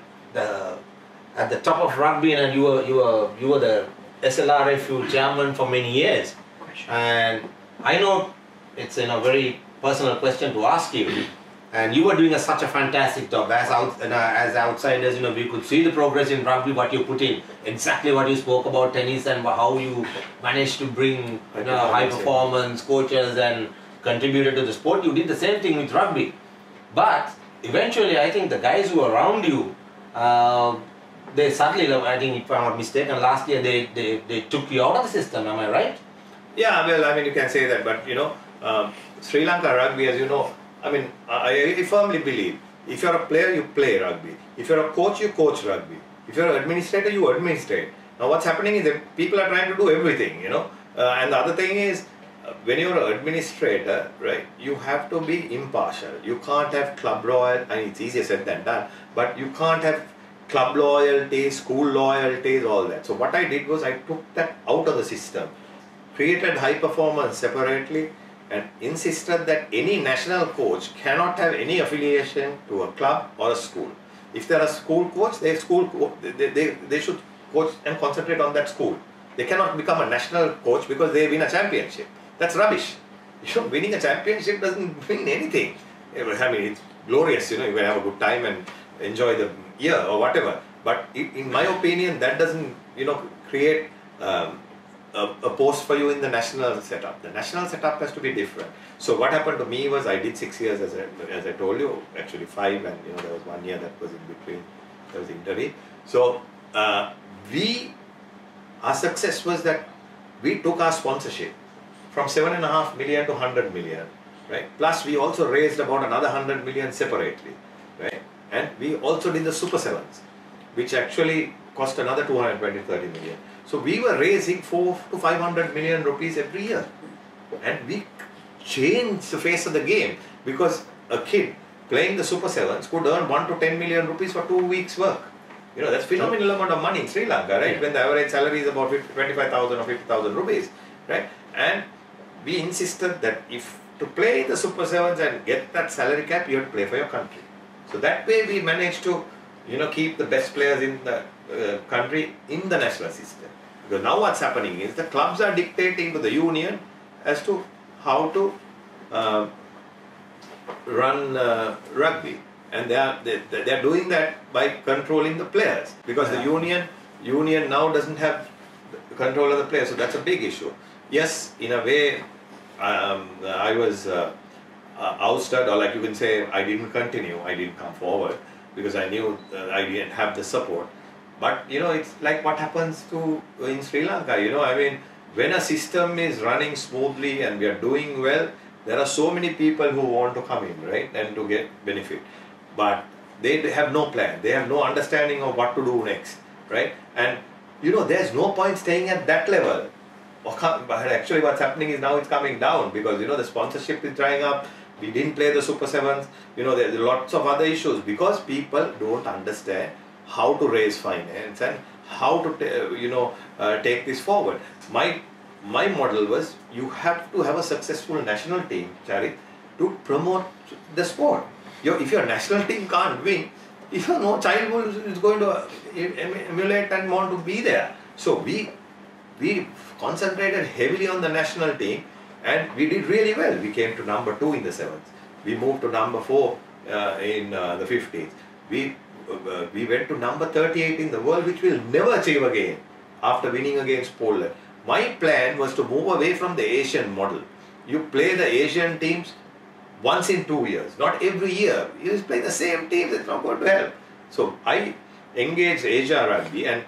top of rugby, and you were the SLRFU chairman for many years. And I know it's a very personal question to ask you, and you were doing such a fantastic job. As outsiders, we could see the progress in rugby, what you put in, exactly what you spoke about tennis, and how you managed to bring high performance coaches and contributed to the sport. You did the same thing with rugby, but eventually, I think the guys who were around you, they suddenly, I think if I'm not mistaken, last year they took you out of the system. Am I right? Yeah, well, I mean, you can say that, but Sri Lanka rugby, as you know, I mean, I firmly believe if you're a player, you play rugby. If you're a coach, you coach rugby. If you're an administrator, you administrate. Now, what's happening is that people are trying to do everything, and the other thing is, when you're an administrator, right, you have to be impartial. You can't have club loyalty, I mean, it's easier said than done, but you can't have club loyalty, school loyalties, all that. So what I did was I took that out of the system, created high performance separately, and insisted that any national coach cannot have any affiliation to a club or a school. If they're a school coach, they should coach and concentrate on that school. They cannot become a national coach because they win a championship. That's rubbish. Winning a championship doesn't mean anything. I mean, it's glorious, you can have a good time and enjoy the year or whatever. But in my opinion, that doesn't, create a post for you in the national setup. The national setup has to be different. So what happened to me was I did 6 years, as I told you, actually 5, and there was 1 year that was in between. There was interim. So our success was that we took our sponsorship from 7.5 million to 100 million, right? Plus we also raised about another 100 million separately, right? And we also did the Super Sevens, which actually cost another 220-30 million. So we were raising 400 to 500 million rupees every year, and we changed the face of the game because a kid playing the Super Sevens could earn 1 to 10 million rupees for 2 weeks' work. That's phenomenal amount of money in Sri Lanka, right? When the average salary is about 25,000 or 50,000 rupees, right? And we insisted that if to play the Super Sevens and get that salary cap, you have to play for your country. So that way we managed to, keep the best players in the country in the national system. Because now what's happening is the clubs are dictating to the union as to how to run rugby, and they are doing that by controlling the players, because the union now doesn't have control of the players. So that's a big issue. Yes, in a way, I was ousted, or like you can say, I didn't continue. I didn't come forward because I knew I didn't have the support. But it's like what happens in Sri Lanka. I mean, when a system is running smoothly and we are doing well, there are so many people who want to come in, right, and to get benefit. But they have no plan. They have no understanding of what to do next, right? And there's no point staying at that level. But actually what's happening is now it's coming down because the sponsorship is drying up. We didn't play the Super Sevens. There's lots of other issues because people don't understand how to raise finance and how to take this forward. My model was you have to have a successful national team, Charith, to promote the sport. If your national team can't win, no child is going to emulate and want to be there. So we concentrated heavily on the national team, and we did really well. We came to number 2 in the sevens. We moved to number 4 in the 15s. We went to number 38 in the world, which we'll never achieve again after winning against Poland. My plan was to move away from the Asian model. You play the Asian teams once in 2 years, not every year. You just play the same teams, it's not going to help. So I engaged Asia Rugby, and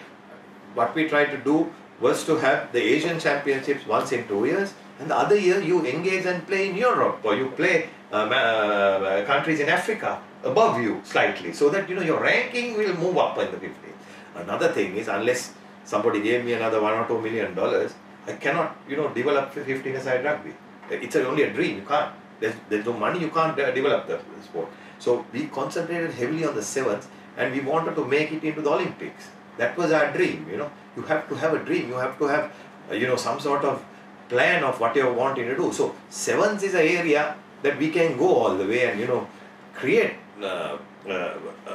what we tried to do was to have the Asian Championships once in 2 years, and the other year you engage and play in Europe, or you play countries in Africa above you slightly, so that your ranking will move up in the 15th. Another thing is, unless somebody gave me another $1 or $2 million, I cannot develop 15-a-side rugby. It's only a dream. You can't. There's no money. You can't develop the sport. So we concentrated heavily on the sevens, and we wanted to make it into the Olympics. That was our dream. You have to have a dream. You have to have some sort of plan of what you're wanting to do. So sevens is an area that we can go all the way and create a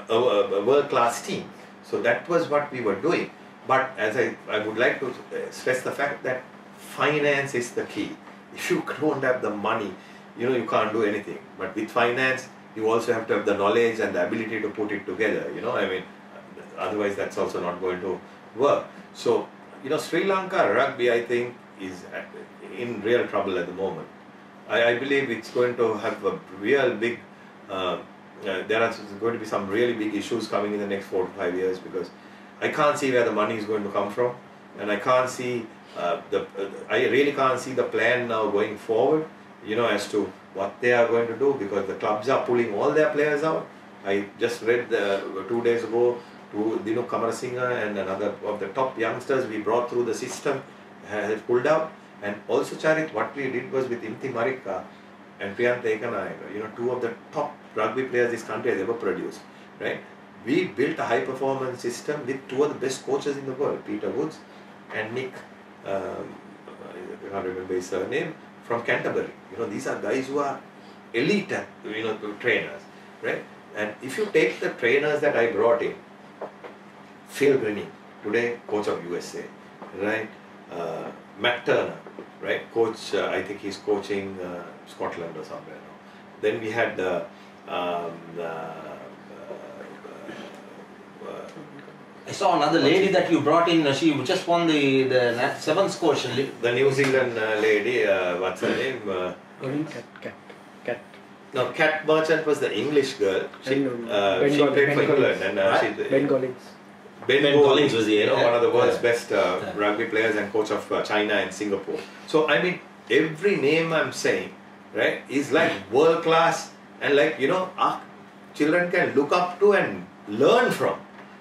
world-class team. So that was what we were doing. But as I would like to stress the fact that finance is the key. If you don't have the money, you can't do anything. But with finance, you also have to have the knowledge and the ability to put it together. Otherwise that's also not going to work. So Sri Lanka rugby, I think, is in real trouble at the moment. I believe it's going to have a real big there are going to be some really big issues coming in the next 4 to 5 years, because I can't see where the money is going to come from, and I can't see I really can't see the plan now going forward, as to what they are going to do, because the clubs are pulling all their players out. I just read 2 days ago to Dinu Kamarasinghe and another of the top youngsters we brought through the system has pulled out. And also, Charith, what we did was with Imti Marika and Priyanta Ekanayaka, 2 of the top rugby players this country has ever produced, right? We built a high performance system with 2 of the best coaches in the world, Peter Woods and Nick, I can't remember his surname, from Canterbury. These are guys who are elite, trainers, right? And if you take the trainers that I brought in, Phil Grinning, today coach of USA, right? Matt Turner, right? Coach, I think he's coaching Scotland or somewhere now. Then we had I saw another lady that you brought in. She just won the sevens coach. The New Zealand lady, what's her name? Cat. No, Cat Merchant was the English girl. She played for England, and Ben Collins. Ben Collins was one of the world's best rugby players and coach of China and Singapore. So I mean, every name I'm saying, right, is like world class, and like our children can look up to and learn from,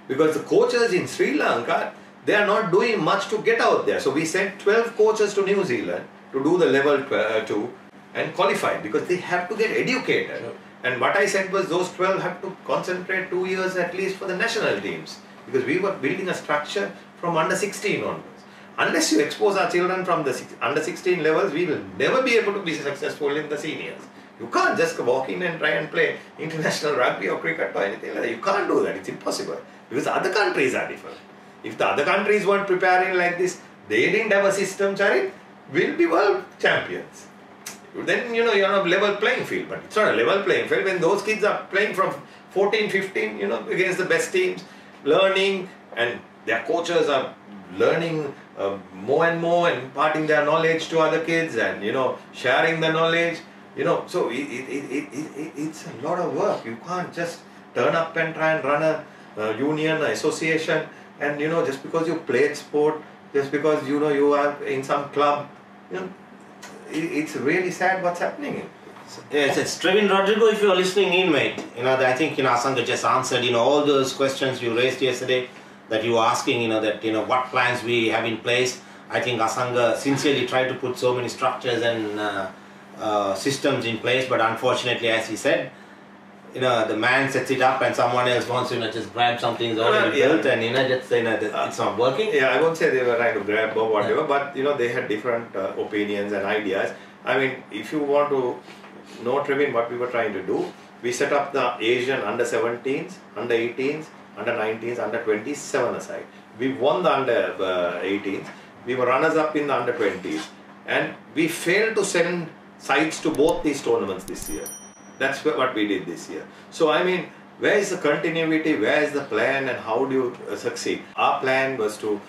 because the coaches in Sri Lanka, they are not doing much to get out there. So we sent 12 coaches to New Zealand to do the level 2 and qualify, because they have to get educated. Sure. And what I said was those 12 have to concentrate 2 years at least for the national teams, because we were building a structure from under 16 onwards. Unless you expose our children from the under 16 levels, we will never be able to be successful in the seniors. You can't just walk in and try and play international rugby or cricket or anything like that. You can't do that. It's impossible. Because other countries are different. If the other countries weren't preparing like this, they didn't have a system, Charith, we'll be world champions. Then, you're on a level playing field. But it's not a level playing field when those kids are playing from 14, 15, against the best teams, learning, and their coaches are learning more and more and imparting their knowledge to other kids and, sharing the knowledge. So it's a lot of work. You can't just turn up and try and run a union, association, and just because you played sport, just because you are in some club, it's really sad what's happening. Yes, it's Trevin Rodrigo, if you're listening in, mate. I think Asanga just answered all those questions you raised yesterday that you were asking, that what plans we have in place. I think Asanga sincerely tried to put so many structures and systems in place, but unfortunately, as he said, the man sets it up and someone else wants to just grab something that's already built, and just it's not working. Yeah, I won't say they were trying to grab or whatever, but they had different opinions and ideas. I mean, if you want to know, Trevin, what we were trying to do, we set up the Asian under 17s, under 18s, under 19s, under 20s, 7 aside. We won the under 18s. We were runners up in the under 20s. And we failed to send sides to both these tournaments this year. That's what we did this year. So I mean, where is the continuity, where is the plan, and how do you succeed? Our plan was to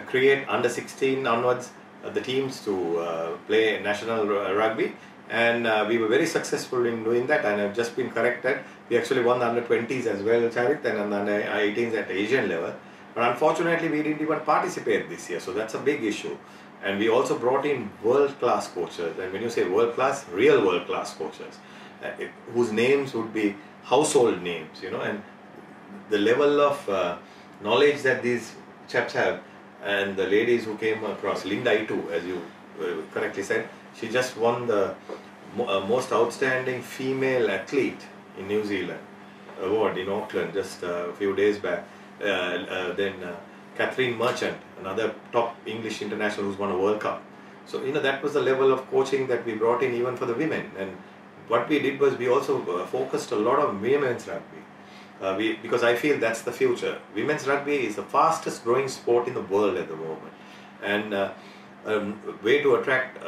create under 16 onwards the teams to play national rugby, and we were very successful in doing that, and I've just been corrected. We actually won the under 20s as well, Charith, and under 18s at Asian level. But unfortunately, we didn't even participate this year, so that's a big issue. And we also brought in world-class coaches, and when you say world-class, real world-class coaches, whose names would be household names, you know, and the level of knowledge that these chaps have, and the ladies who came across, Linda Itu, as you correctly said, she just won the most outstanding female athlete in New Zealand award in Auckland just a few days back. Then Catherine Merchant, another top English international who's won a World Cup. So, you know, that was the level of coaching that we brought in even for the women. And what we did was we also focused a lot on women's rugby. Because I feel that's the future. Women's rugby is the fastest growing sport in the world at the moment. And a way to attract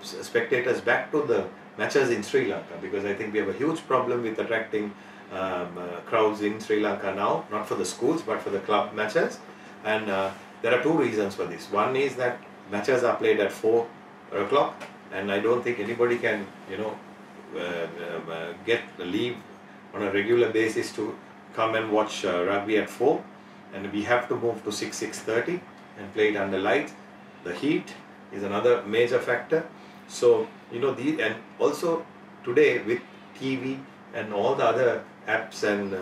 spectators back to the matches in Sri Lanka, because I think we have a huge problem with attracting crowds in Sri Lanka now, not for the schools but for the club matches. And there are two reasons for this. One is that matches are played at 4 o'clock, and I don't think anybody can, you know, get leave on a regular basis to come and watch rugby at 4, and we have to move to 6:30 and play it under lights. The heat is another major factor. So, you know, and also today with TV and all the other apps and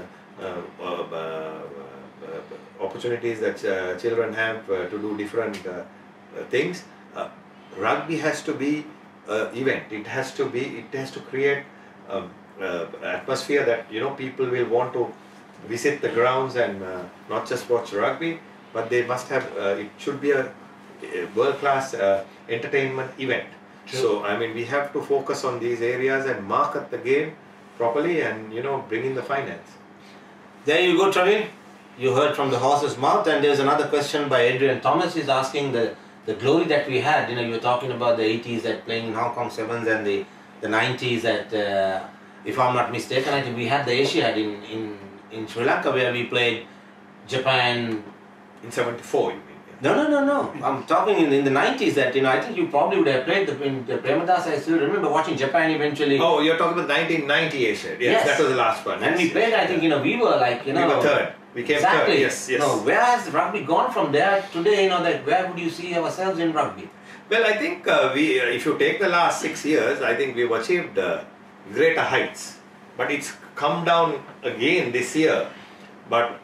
opportunities that children have to do different things, rugby has to be event. It has to create atmosphere that, you know, people will want to visit the grounds and not just watch rugby, but they must have it should be a world-class entertainment event. True. So I mean, we have to focus on these areas and market the game properly, and, you know, bring in the finance. There you go, Travin. You heard from the horse's mouth. And there's another question by Adrian Thomas. He's asking the glory that we had. You know, you were talking about the 80s at playing in Hong Kong Sevens, and the 90s at, if I'm not mistaken, I think we had the Asiad in Sri Lanka, where we played Japan. In 74, you mean? No. I'm talking in the 90s that, you know, I think you probably would have played in the Premadas. I still remember watching Japan eventually. Oh, you're talking about 1990 Asiad. Yes, that was the last one. And we played, I think, you know, we were like, you know. We were third. We came exactly. third. Yes. No, where has rugby gone from there today? You know, that where would you see ourselves in rugby? Well, I think if you take the last 6 years, I think we've achieved greater heights. But it's come down again this year. But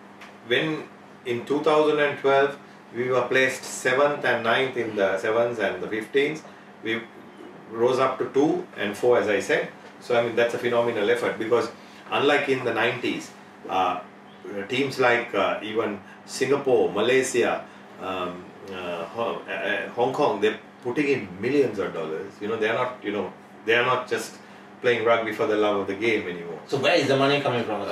when in 2012 we were placed 7th and 9th in the 7s and the 15s, we rose up to 2 and 4, as I said. So I mean, that's a phenomenal effort, because unlike in the 90s, teams like even Singapore, Malaysia, Hong Kong, they're putting in millions of dollars. You know, they are not just playing rugby for the love of the game anymore. So where is the money coming from?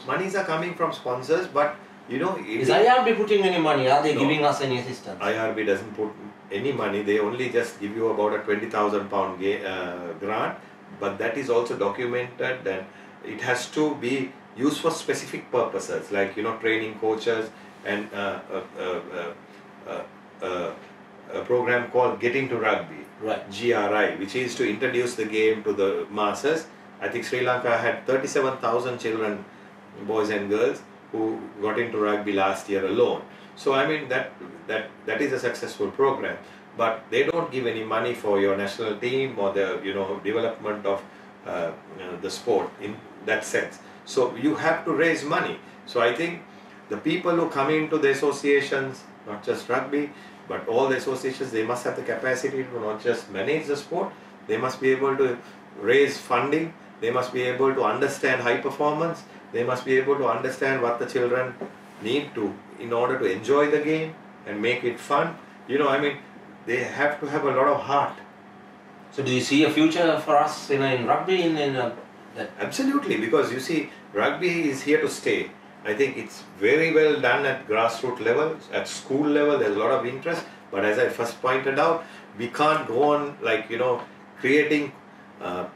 Monies are coming from sponsors, but, you know, is IRB putting any money? Are they giving us any assistance? IRB doesn't put any money. They only just give you about a £20,000 grant, but that is also documented, and it has to be used for specific purposes, like, you know, training coaches, and a program called Getting to Rugby, right. GRI, which is to introduce the game to the masses. I think Sri Lanka had 37,000 children, boys and girls, who got into rugby last year alone. So I mean, that is a successful program, but they don't give any money for your national team or the, you know, development of the sport in that sense. So you have to raise money. So I think the people who come into the associations, not just rugby, but all the associations, they must have the capacity to not just manage the sport, they must be able to raise funding, they must be able to understand high performance, they must be able to understand what the children need to in order to enjoy the game and make it fun. You know, I mean, they have to have a lot of heart. So do you see a future for us in rugby? That? Absolutely, because you see, rugby is here to stay. I think it's very well done at grassroots level, at school level. There's a lot of interest. But as I first pointed out, we can't go on like creating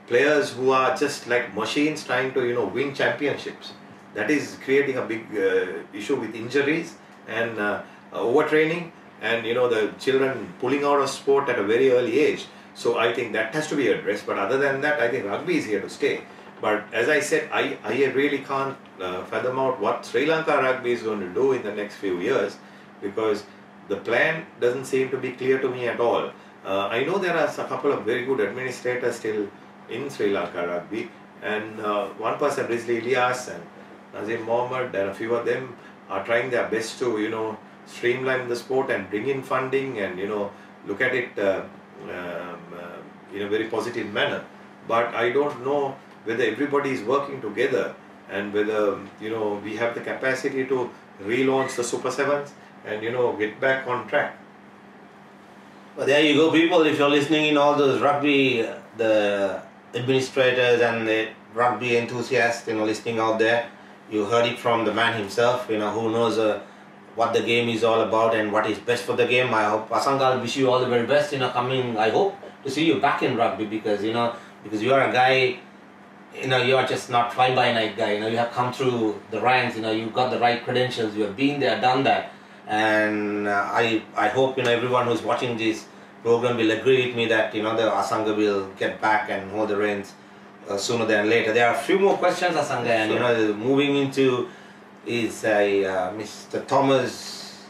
players who are just like machines trying to win championships. That is creating a big issue with injuries and overtraining, and the children pulling out of sport at a very early age. So I think that has to be addressed. But other than that, I think rugby is here to stay. But as I said, I really can't fathom out what Sri Lanka rugby is going to do in the next few years, because the plan doesn't seem to be clear to me at all. I know there are a couple of very good administrators still in Sri Lanka rugby, and one person, Rizli Ilyas and Nazim Mohammed, and a few of them are trying their best to streamline the sport and bring in funding and look at it in a very positive manner. But I don't know whether everybody is working together and whether we have the capacity to relaunch the Super Sevens and get back on track. Well, there you go, people. If you're listening in, all those rugby, the administrators and the rugby enthusiasts, listening out there, you heard it from the man himself. Who knows what the game is all about and what is best for the game. I hope, Asanga, I wish you all the very best. Coming, I hope to see you back in rugby, because because you are a guy. You are just not fly-by-night guy. You have come through the ranks. You've got the right credentials. You have been there, done that. And I hope everyone who's watching this program will agree with me that the Asanga will get back and hold the reins sooner than later. There are a few more questions, Asanga, and moving into is Mr. Thomas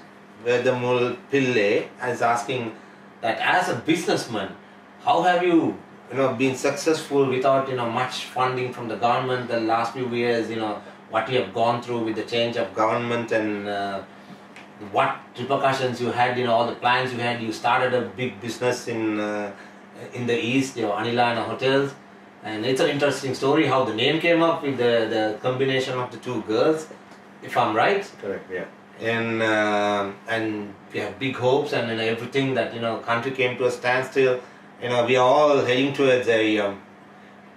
Vedamul Pille is asking that as a businessman, how have you been successful without much funding from the government the last few years? What you have gone through with the change of government and what repercussions you had, all the plans you had. You started a big business in the east, Anilana Hotels, and it's an interesting story how the name came up with the combination of the two girls, if I'm right. Correct, yeah. And we have big hopes, and everything that country came to a standstill. We are all heading towards a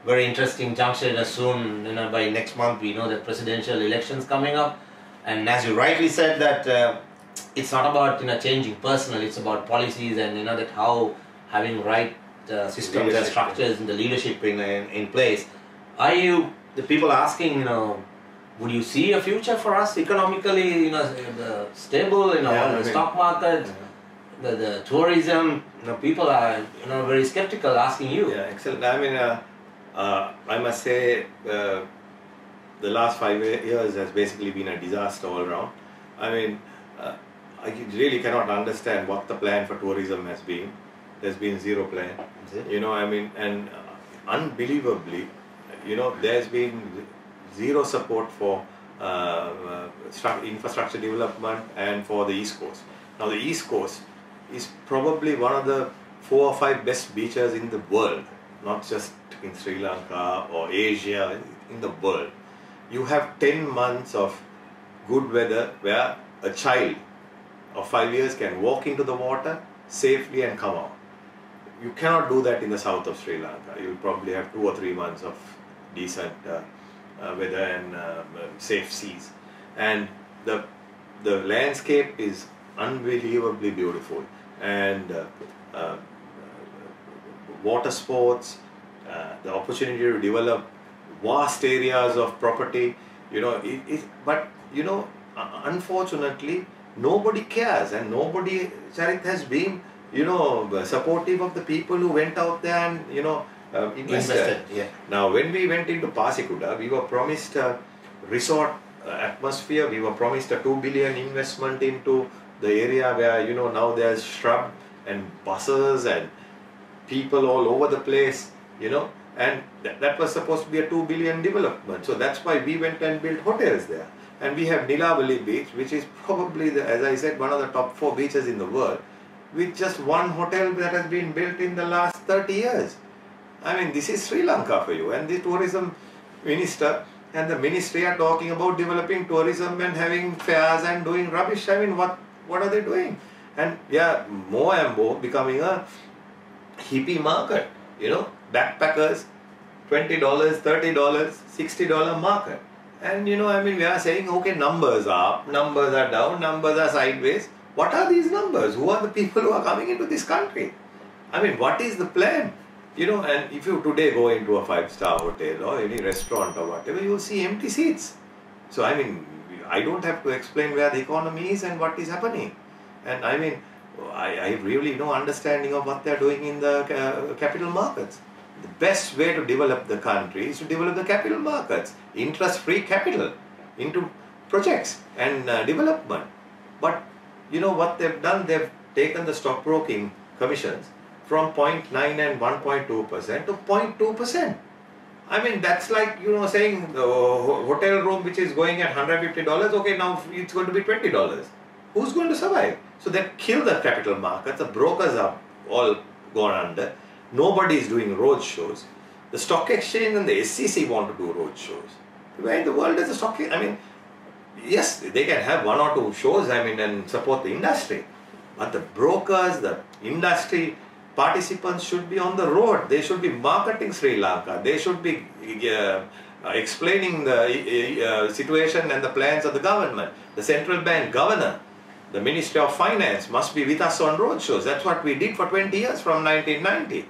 very interesting juncture soon. By next month we know that presidential elections coming up, and as you rightly said that it's not about changing personal, it's about policies and that how having right systems and structures and the leadership in place. Are you the people asking would you see a future for us economically, stable, the stock market, the tourism? People are very skeptical, asking you. Yeah, excellent. I mean, I must say the last 5 years has basically been a disaster all around. I mean, I really cannot understand what the plan for tourism has been. There's been zero plan. I mean, and unbelievably, there's been zero support for infrastructure development and for the East Coast. Now, the East Coast is probably one of the 4 or 5 best beaches in the world, not just in Sri Lanka or Asia, in the world. You have 10 months of good weather where a child of 5 years can walk into the water safely and come out. You cannot do that in the south of Sri Lanka. You will probably have 2 or 3 months of decent weather and safe seas. And the landscape is unbelievably beautiful, and water sports, the opportunity to develop vast areas of property, but unfortunately nobody cares, and nobody, Charith, has been supportive of the people who went out there and invested. Yeah. Now, when we went into Pasikuda, we were promised a resort atmosphere. We were promised a 2 billion investment into the area where now there's shrub and buses and people all over the place, and that was supposed to be a 2 billion development. So that's why we went and built hotels there. And we have Nilavali Beach, which is probably, as I said, one of the top 4 beaches in the world, with just one hotel that has been built in the last 30 years. I mean, this is Sri Lanka for you. And the tourism minister and the ministry are talking about developing tourism and having fairs and doing rubbish. I mean, what are they doing? And yeah, more and more becoming a hippie market, backpackers, $20, $30, $60 market. And you know, I mean, we are saying, okay, numbers are up, numbers are down, numbers are sideways. What are these numbers? Who are the people who are coming into this country? I mean, what is the plan? You know, and if you today go into a 5-star hotel or any restaurant or whatever, you will see empty seats. So, I mean, I don't have to explain where the economy is and what is happening. And I mean, I have really no understanding of what they are doing in the capital markets. The best way to develop the country is to develop the capital markets, interest-free capital into projects and development. But you know what they've done? They've taken the stockbroking commissions from 0.9 and 1.2% to 0.2%. I mean, that's like, you know, saying the hotel room which is going at $150, okay, now it's going to be $20. Who's going to survive? So they kill the capital markets, the brokers are all gone under, nobody is doing road shows. The stock exchange and the SEC want to do road shows. Where in the world is the stock exchange? I mean, yes, they can have 1 or 2 shows, I mean, and support the industry. But the brokers, the industry participants should be on the road. They should be marketing Sri Lanka. They should be explaining the situation and the plans of the government. The central bank governor, the Ministry of Finance must be with us on road shows. That's what we did for 20 years from 1990.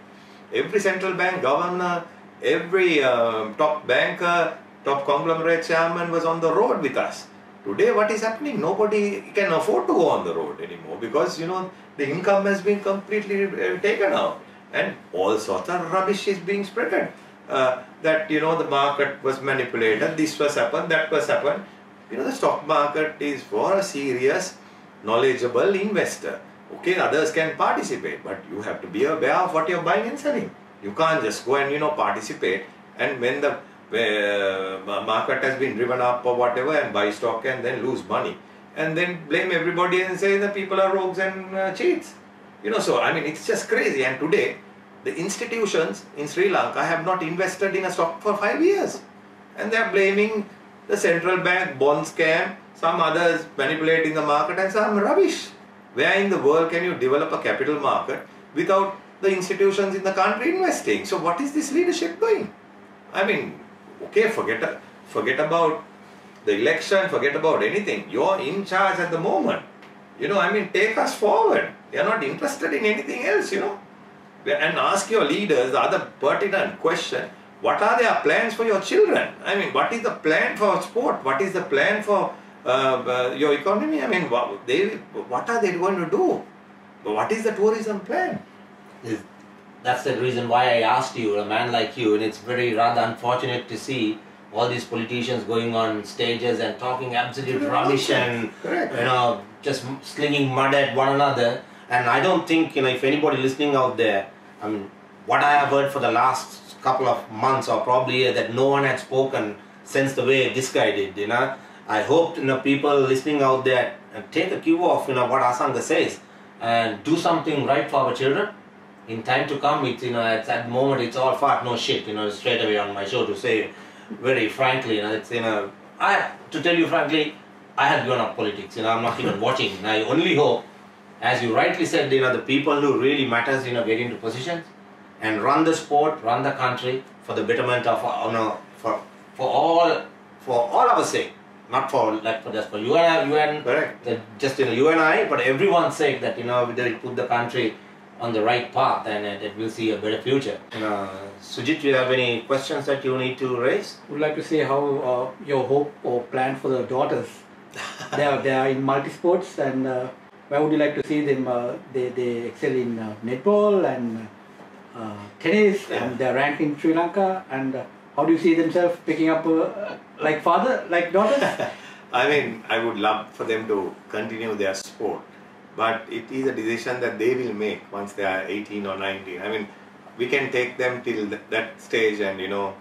Every central bank governor, every top banker, top conglomerate chairman was on the road with us. Today what is happening? Nobody can afford to go on the road anymore because, you know, the income has been completely taken out and all sorts of rubbish is being spreaded. That, you know, the market was manipulated, this was happened, that was happened. You know, the stock market is for a serious, knowledgeable investor. Okay, others can participate, but you have to be aware of what you're buying and selling. You can't just go and, you know, participate and when the market has been driven up or whatever and buy stock and then lose money and then blame everybody and say the people are rogues and cheats. You know, so I mean, it's just crazy. And today the institutions in Sri Lanka have not invested in a stock for 5 years and they are blaming the central bank bond scam, some others manipulating the market and some rubbish. Where in the world can you develop a capital market without the institutions in the country investing? So what is this leadership doing? I mean, okay, forget about the election, forget about anything. You're in charge at the moment. You know, I mean, take us forward. You're not interested in anything else, you know. And ask your leaders the other pertinent question, what are their plans for your children? I mean, what is the plan for sport? What is the plan for your economy? I mean, what are they going to do? What is the tourism plan? That's the reason why I asked you, a man like you, and it's very rather unfortunate to see all these politicians going on stages and talking absolute rubbish and, you know, just slinging mud at one another. And I don't think, you know, if anybody listening out there, I mean, what I have heard for the last couple of months or probably that no one had spoken since the way this guy did, you know. I hope, you know, people listening out there take a cue off, you know, what Asanga says and do something right for our children. In time to come, it's, you know, at that moment it's all fart, no shit, you know, straight away on my show to say very frankly, you know, it's, you know, to tell you frankly, I have given up politics, you know, I'm not even watching. And I only hope, as you rightly said, you know, the people who really matters, you know, get into positions and run the sport, run the country for the betterment of, you know, for all our sake. Not for just for you and just, you know, you and I, but everyone's sake that, you know, they put the country on the right path and that we'll see a better future. Sujit, do you have any questions that you need to raise? Would like to say how your hope or plan for the daughters. they are in multi-sports and where would you like to see them? They excel in netball and tennis and they're ranked in Sri Lanka and how do you see themselves picking up like father, like daughters? I mean, I would love for them to continue their sport, but it is a decision that they will make once they are 18 or 19. I mean, we can take them till that stage and, you know,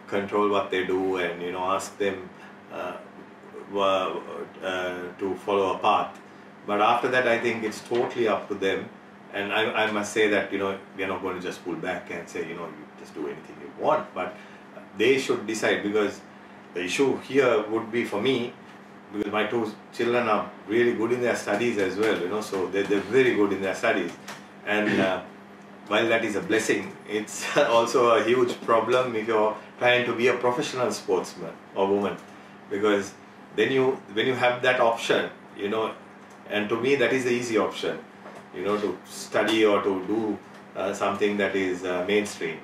control what they do and, you know, ask them to follow a path. But after that, I think it's totally up to them. And I must say that, you know, we are not going to just pull back and say, you know, you just do anything you want. But they should decide, because the issue here would be for me, because my 2 children are really good in their studies as well, you know, so they're very good in their studies. And while that is a blessing, it's also a huge problem if your trying to be a professional sportsman or woman, because then when you have that option, and to me that is the easy option, to study or to do something that is mainstream.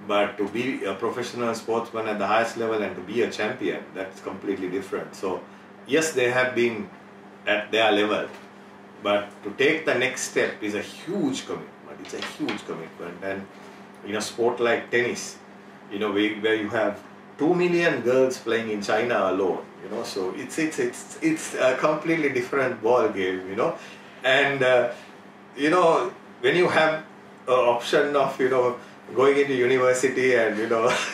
But to be a professional sportsman at the highest level and to be a champion, that's completely different. So yes, they have been at their level, but to take the next step is a huge commitment. It's a huge commitment. And in a sport like tennis, where you have 2 million girls playing in China alone, so it's a completely different ball game, and when you have an option of going into university and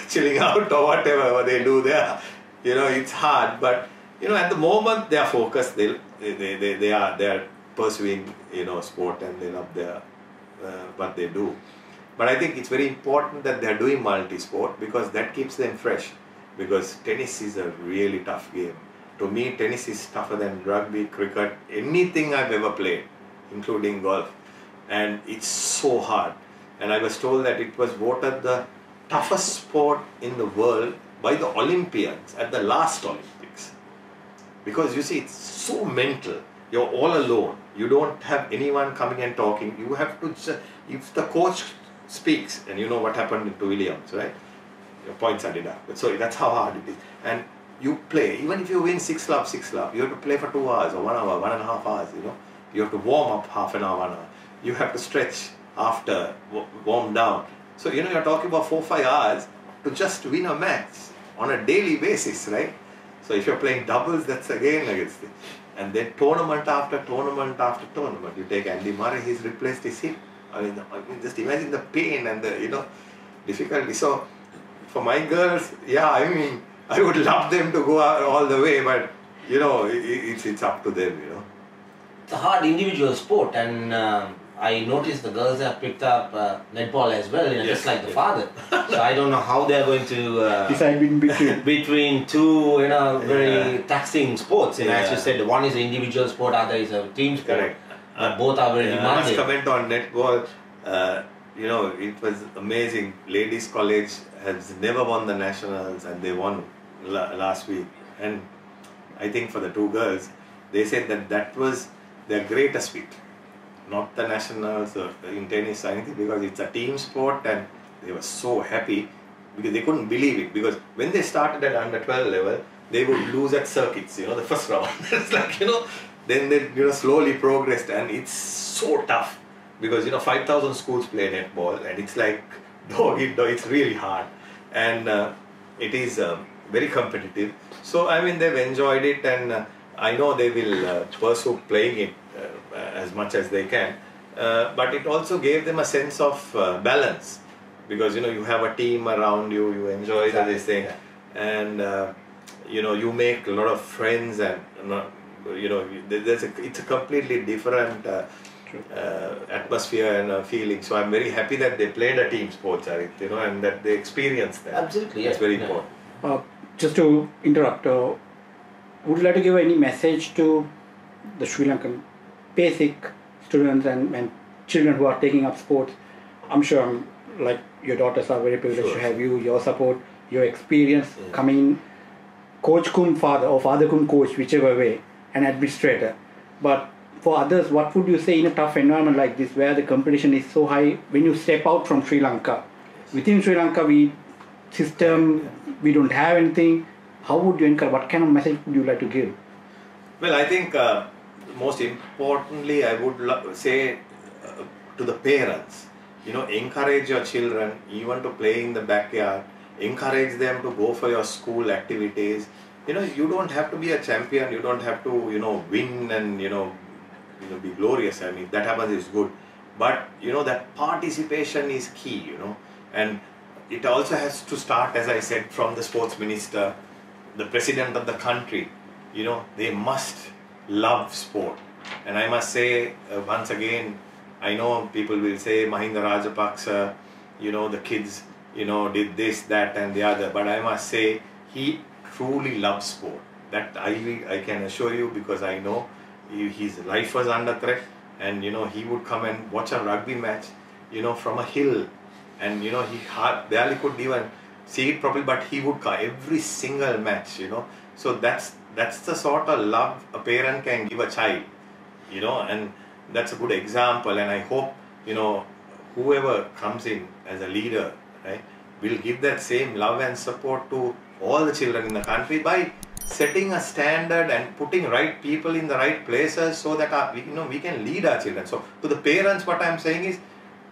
chilling out or whatever they do there, it's hard. But at the moment they are focused. They are pursuing sport, and they love what they do. But I think it's very important that they are doing multi-sport, because that keeps them fresh. Because tennis is a really tough game. To me, tennis is tougher than rugby, cricket, anything I've ever played, including golf. And it's so hard. And I was told that it was voted the toughest sport in the world by the Olympians at the last Olympics. Because you see, it's so mental. You're all alone. You don't have anyone coming and talking. You have to just, if the coach speaks, and you know what happened to Williams, right? Your points are deducted. So that's how hard it is. And you play, even if you win 6 love, you have to play for 2 hours or 1 hour, 1.5 hours, You have to warm up half an hour, 1 hour. You have to stretch after, warm down. So, you're talking about 4-5 hours to just win a match on a daily basis, right? So if you're playing doubles, that's again against it. And then tournament after tournament after tournament. You take Andy Murray, he's replaced his hip. I mean, just imagine the pain and the, difficulty. So for my girls, yeah, I would love them to go all the way, but, it's up to them, It's a hard individual sport, and I noticed the girls have picked up netball as well, just like the father. So I don't know how they're going to decide between two, very taxing sports. And as you said, one is an individual sport, other is a team sport. Correct. Both are very demanding. I must comment on netball. It was amazing. Ladies College has never won the nationals, and they won last week. And I think for the 2 girls, they said that was their greatest feat. Not the nationals or in tennis or anything, because it's a team sport, and they were so happy because they couldn't believe it. Because when they started at under 12 level, they would lose at circuits, the first round. It's like, then they slowly progressed, and it's so tough because 5,000 schools play netball, and it's like dog eat dog. It's really hard, and it is very competitive. So they've enjoyed it, and I know they will pursue playing it as much as they can, but it also gave them a sense of balance, because you have a team around you, you enjoy this thing, and you make a lot of friends, and it's a completely different atmosphere and feeling. So I'm very happy that they played a team sport, Charith, and that they experienced that. Absolutely, that's very important. Just to interrupt, would you like to give any message to the Sri Lankan basic students and children who are taking up sports? I'm sure, like your daughters are very privileged to have you, your support, your experience coming, coach cum father or father cum coach, whichever way, an administrator. But for others, what would you say in a tough environment like this, where the competition is so high, when you step out from Sri Lanka? Within Sri Lanka, we don't have anything. How would you encourage? What kind of message would you like to give? Well, I think most importantly, I would say to the parents, encourage your children even to play in the backyard. Encourage them to go for your school activities. You don't have to be a champion. You don't have to, win and be glorious. That happens is good, but that participation is key. And it also has to start, as I said, from the sports minister, the president of the country. They must love sport. And I must say, once again, I know people will say Mahinda Rajapaksa, the kids, did this, that and the other. But I must say, he truly loves sport. That I can assure you, because I know his life was under threat. And, he would come and watch a rugby match, from a hill. And, he barely could even see it properly, but he would come every single match, you know. So that's the sort of love a parent can give a child, you know, and that's a good example. And I hope, you know, whoever comes in as a leader, right, will give that same love and support to all the children in the country by setting a standard and putting right people in the right places so that we can lead our children. So to the parents, what I'm saying is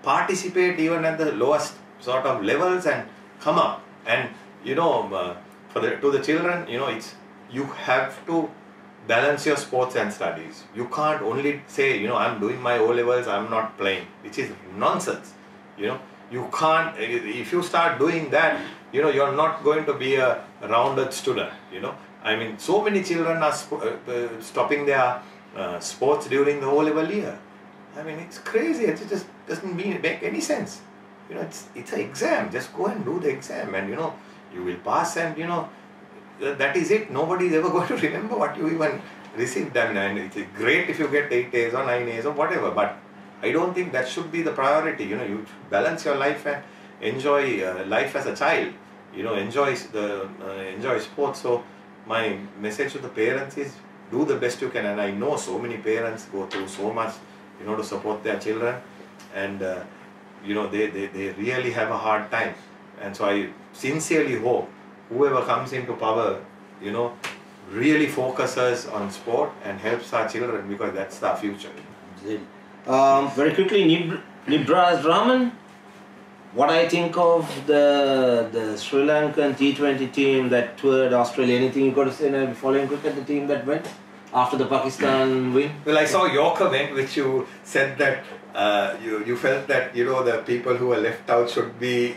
participate even at the lowest sort of levels and come up. And you know, to the children, you know, you have to balance your sports and studies. You can't only say, you know, I'm doing my O levels, I'm not playing, which is nonsense. You know, you can't. If you start doing that, you know, you're not going to be a rounded student. You know, I mean, so many children are stopping their sports during the O level year. I mean, it's crazy. It just doesn't make any sense. You know, it's an exam. Just go and do the exam, and you know, you will pass, and you know, that is it. Nobody is ever going to remember what you even received. I mean, and it's great if you get 8 A's or 9 A's or whatever, but I don't think that should be the priority. You know, you balance your life and enjoy life as a child. You know, enjoy sports. So my message to the parents is do the best you can. And I know so many parents go through so much, you know, to support their children, and you know, they really have a hard time. And so I sincerely hope whoever comes into power, you know, really focuses on sport and helps our children, because that's our future. Very quickly, Nibraz Raman, what I think of the Sri Lankan T20 team that toured Australia. Anything you got to say now following cricket, the team that went after the Pakistan win? Well, I saw your comment, which you said that you felt that, you know, the people who were left out should be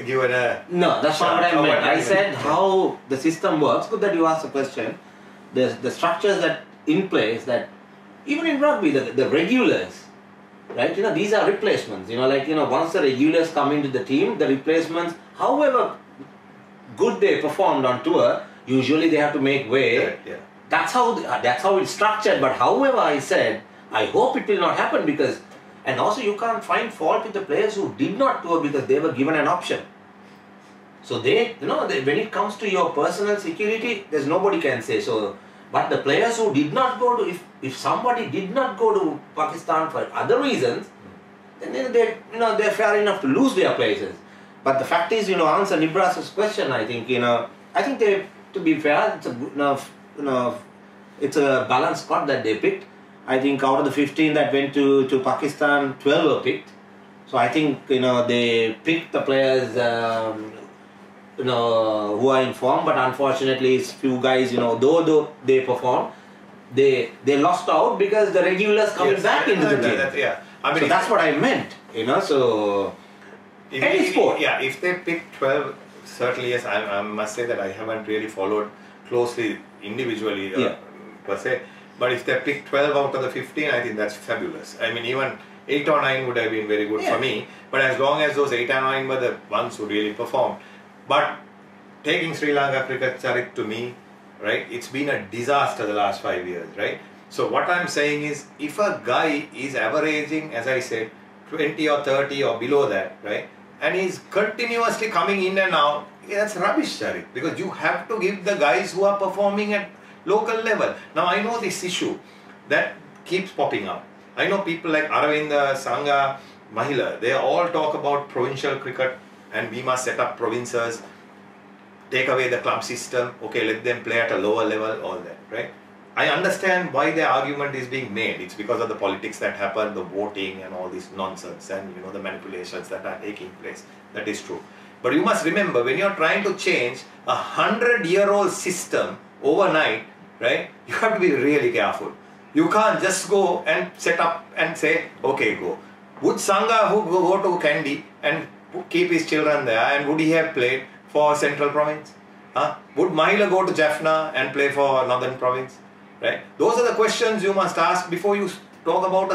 given a... No, that's not what I meant. I said how the system works. Good that you asked the question. The structures that in place, that even in rugby, the regulars, right? You know, these are replacements. You know, like, you know, once the regulars come into the team, the replacements, however good they performed on tour, usually they have to make way. Yeah. That's how it's structured. But however, I said, I hope it will not happen, because, and also you can't find fault with the players who did not tour because they were given an option. So they, you know, when it comes to your personal security, there's nobody can say so. But the players who did not go to, if somebody did not go to Pakistan for other reasons, then they're fair enough to lose their places. But the fact is, you know, answer Nibraz's question, I think, you know, I think they, to be fair, it's a good enough, you know, it's a balanced squad that they picked. I think out of the 15 that went to Pakistan, 12 were picked. So I think, you know, they picked the players, you know, who are in form, but unfortunately, few guys, you know, though they performed, they lost out because the regulars coming back into the team. I mean, so that's what I meant, you know. So any sport. Yeah, if they pick 12, certainly yes. I must say that I haven't really followed closely individually per se. But if they pick 12 out of the 15, I think that's fabulous. I mean, even 8 or 9 would have been very good for me. But as long as those 8 or 9 were the ones who really performed. But taking Sri Lanka cricket, Charith, to me, right, it's been a disaster the last 5 years, right? So what I'm saying is, if a guy is averaging, as I said, 20 or 30 or below that, right, and he's continuously coming in and out, that's rubbish, Charith, because you have to give the guys who are performing at local level. Now I know this issue that keeps popping up. I know people like Aravinda, Sangha, Mahila, they all talk about provincial cricket and we must set up provinces, take away the club system, okay, let them play at a lower level, all that, right? I understand why the argument is being made. It's because of the politics that happen, the voting and all this nonsense and, you know, the manipulations that are taking place. That is true. But you must remember, when you're trying to change a 100-year-old system overnight, right, you have to be really careful. You can't just go and set up and say, okay, go. Would Sangha who go to Kandy and keep his children there, and would he have played for Central Province? Would Mahila go to Jaffna and play for Northern Province? Right? Those are the questions you must ask before you talk about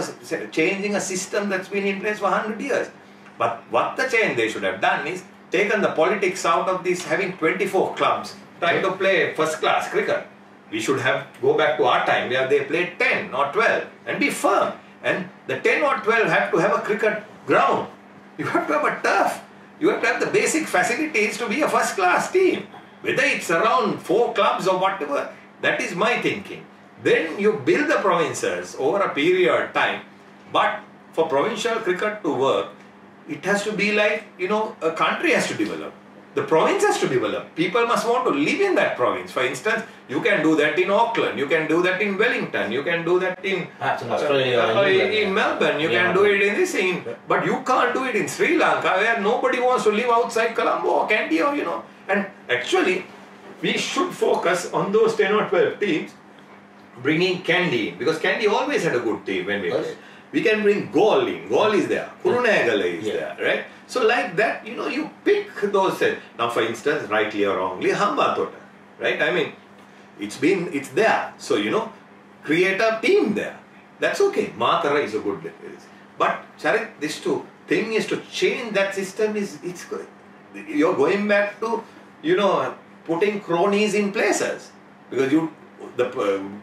changing a system that's been in place for 100 years. But what the change they should have done is taken the politics out of this, having 24 clubs trying to play first class cricket. We should have go back to our time where they played 10 or 12 and be firm. And the 10 or 12 have to have a cricket ground. You have to have a turf. You have to have the basic facilities to be a first class team. Whether it's around 4 clubs or whatever, that is my thinking. Then you build the provinces over a period of time. But for provincial cricket to work, it has to be like, a country has to develop. The province has to develop. People must want to live in that province. For instance, you can do that in Auckland, you can do that in Wellington, you can do that in Australia, in Melbourne, you can do it in this thing, but you can't do it in Sri Lanka where nobody wants to live outside Colombo or Kandy or And actually, we should focus on those 10 or 12 teams, bringing Kandy, because Kandy always had a good team when we played. We can bring Gaul in. Gaul is there. Kurunegala is there, right? So like that, you pick those. Now, for instance, rightly or wrongly, Hambantota, right? I mean, it's there. So, create a team there. That's okay. Matara is a good place. But, Charith, thing is to change that system you're going back to, putting cronies in places. Because the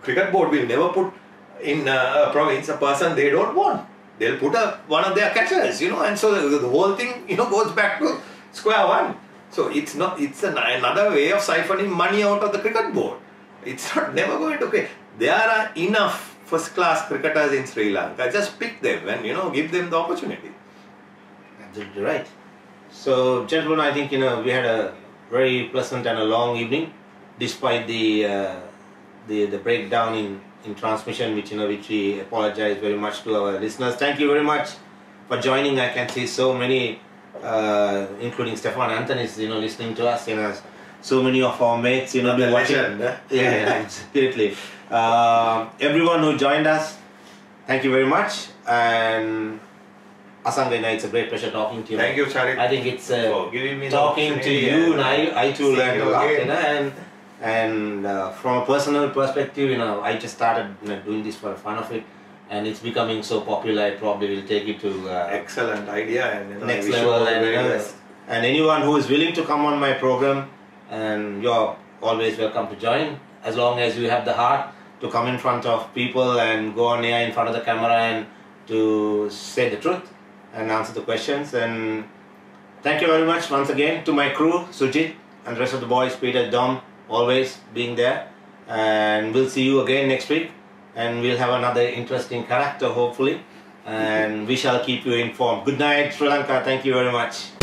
cricket board will never put in a province a person they don't want. They'll put one of their catchers, and so the whole thing, goes back to square one. So it's another way of siphoning money out of the cricket board. It's never going to pay. There are enough first-class cricketers in Sri Lanka. Just pick them and, give them the opportunity. Absolutely right. So, gentlemen, I think, we had a very pleasant and a long evening, despite the breakdown in transmission, which we apologize very much to our listeners. Thank you very much for joining. I can see so many, including Stefan Anthony, listening to us. So many of our mates, been watching. Yeah, absolutely. Everyone who joined us, thank you very much. And Asanga, it's a great pleasure talking to you. Thank you, Charith. I think it's giving me talking to you, and I too learned a lot. And from a personal perspective, I just started doing this for the fun of it, and it's becoming so popular. I probably will take it to excellent idea and next level. And anyone who is willing to come on my program, and you're always welcome to join, as long as you have the heart to come in front of people and go on air in front of the camera and to say the truth and answer the questions. And thank you very much once again to my crew, Sujit, and the rest of the boys, Peter, Dom, always being there. And we'll see you again next week, and we'll have another interesting character hopefully, and we shall keep you informed. Good night, Sri Lanka. Thank you very much.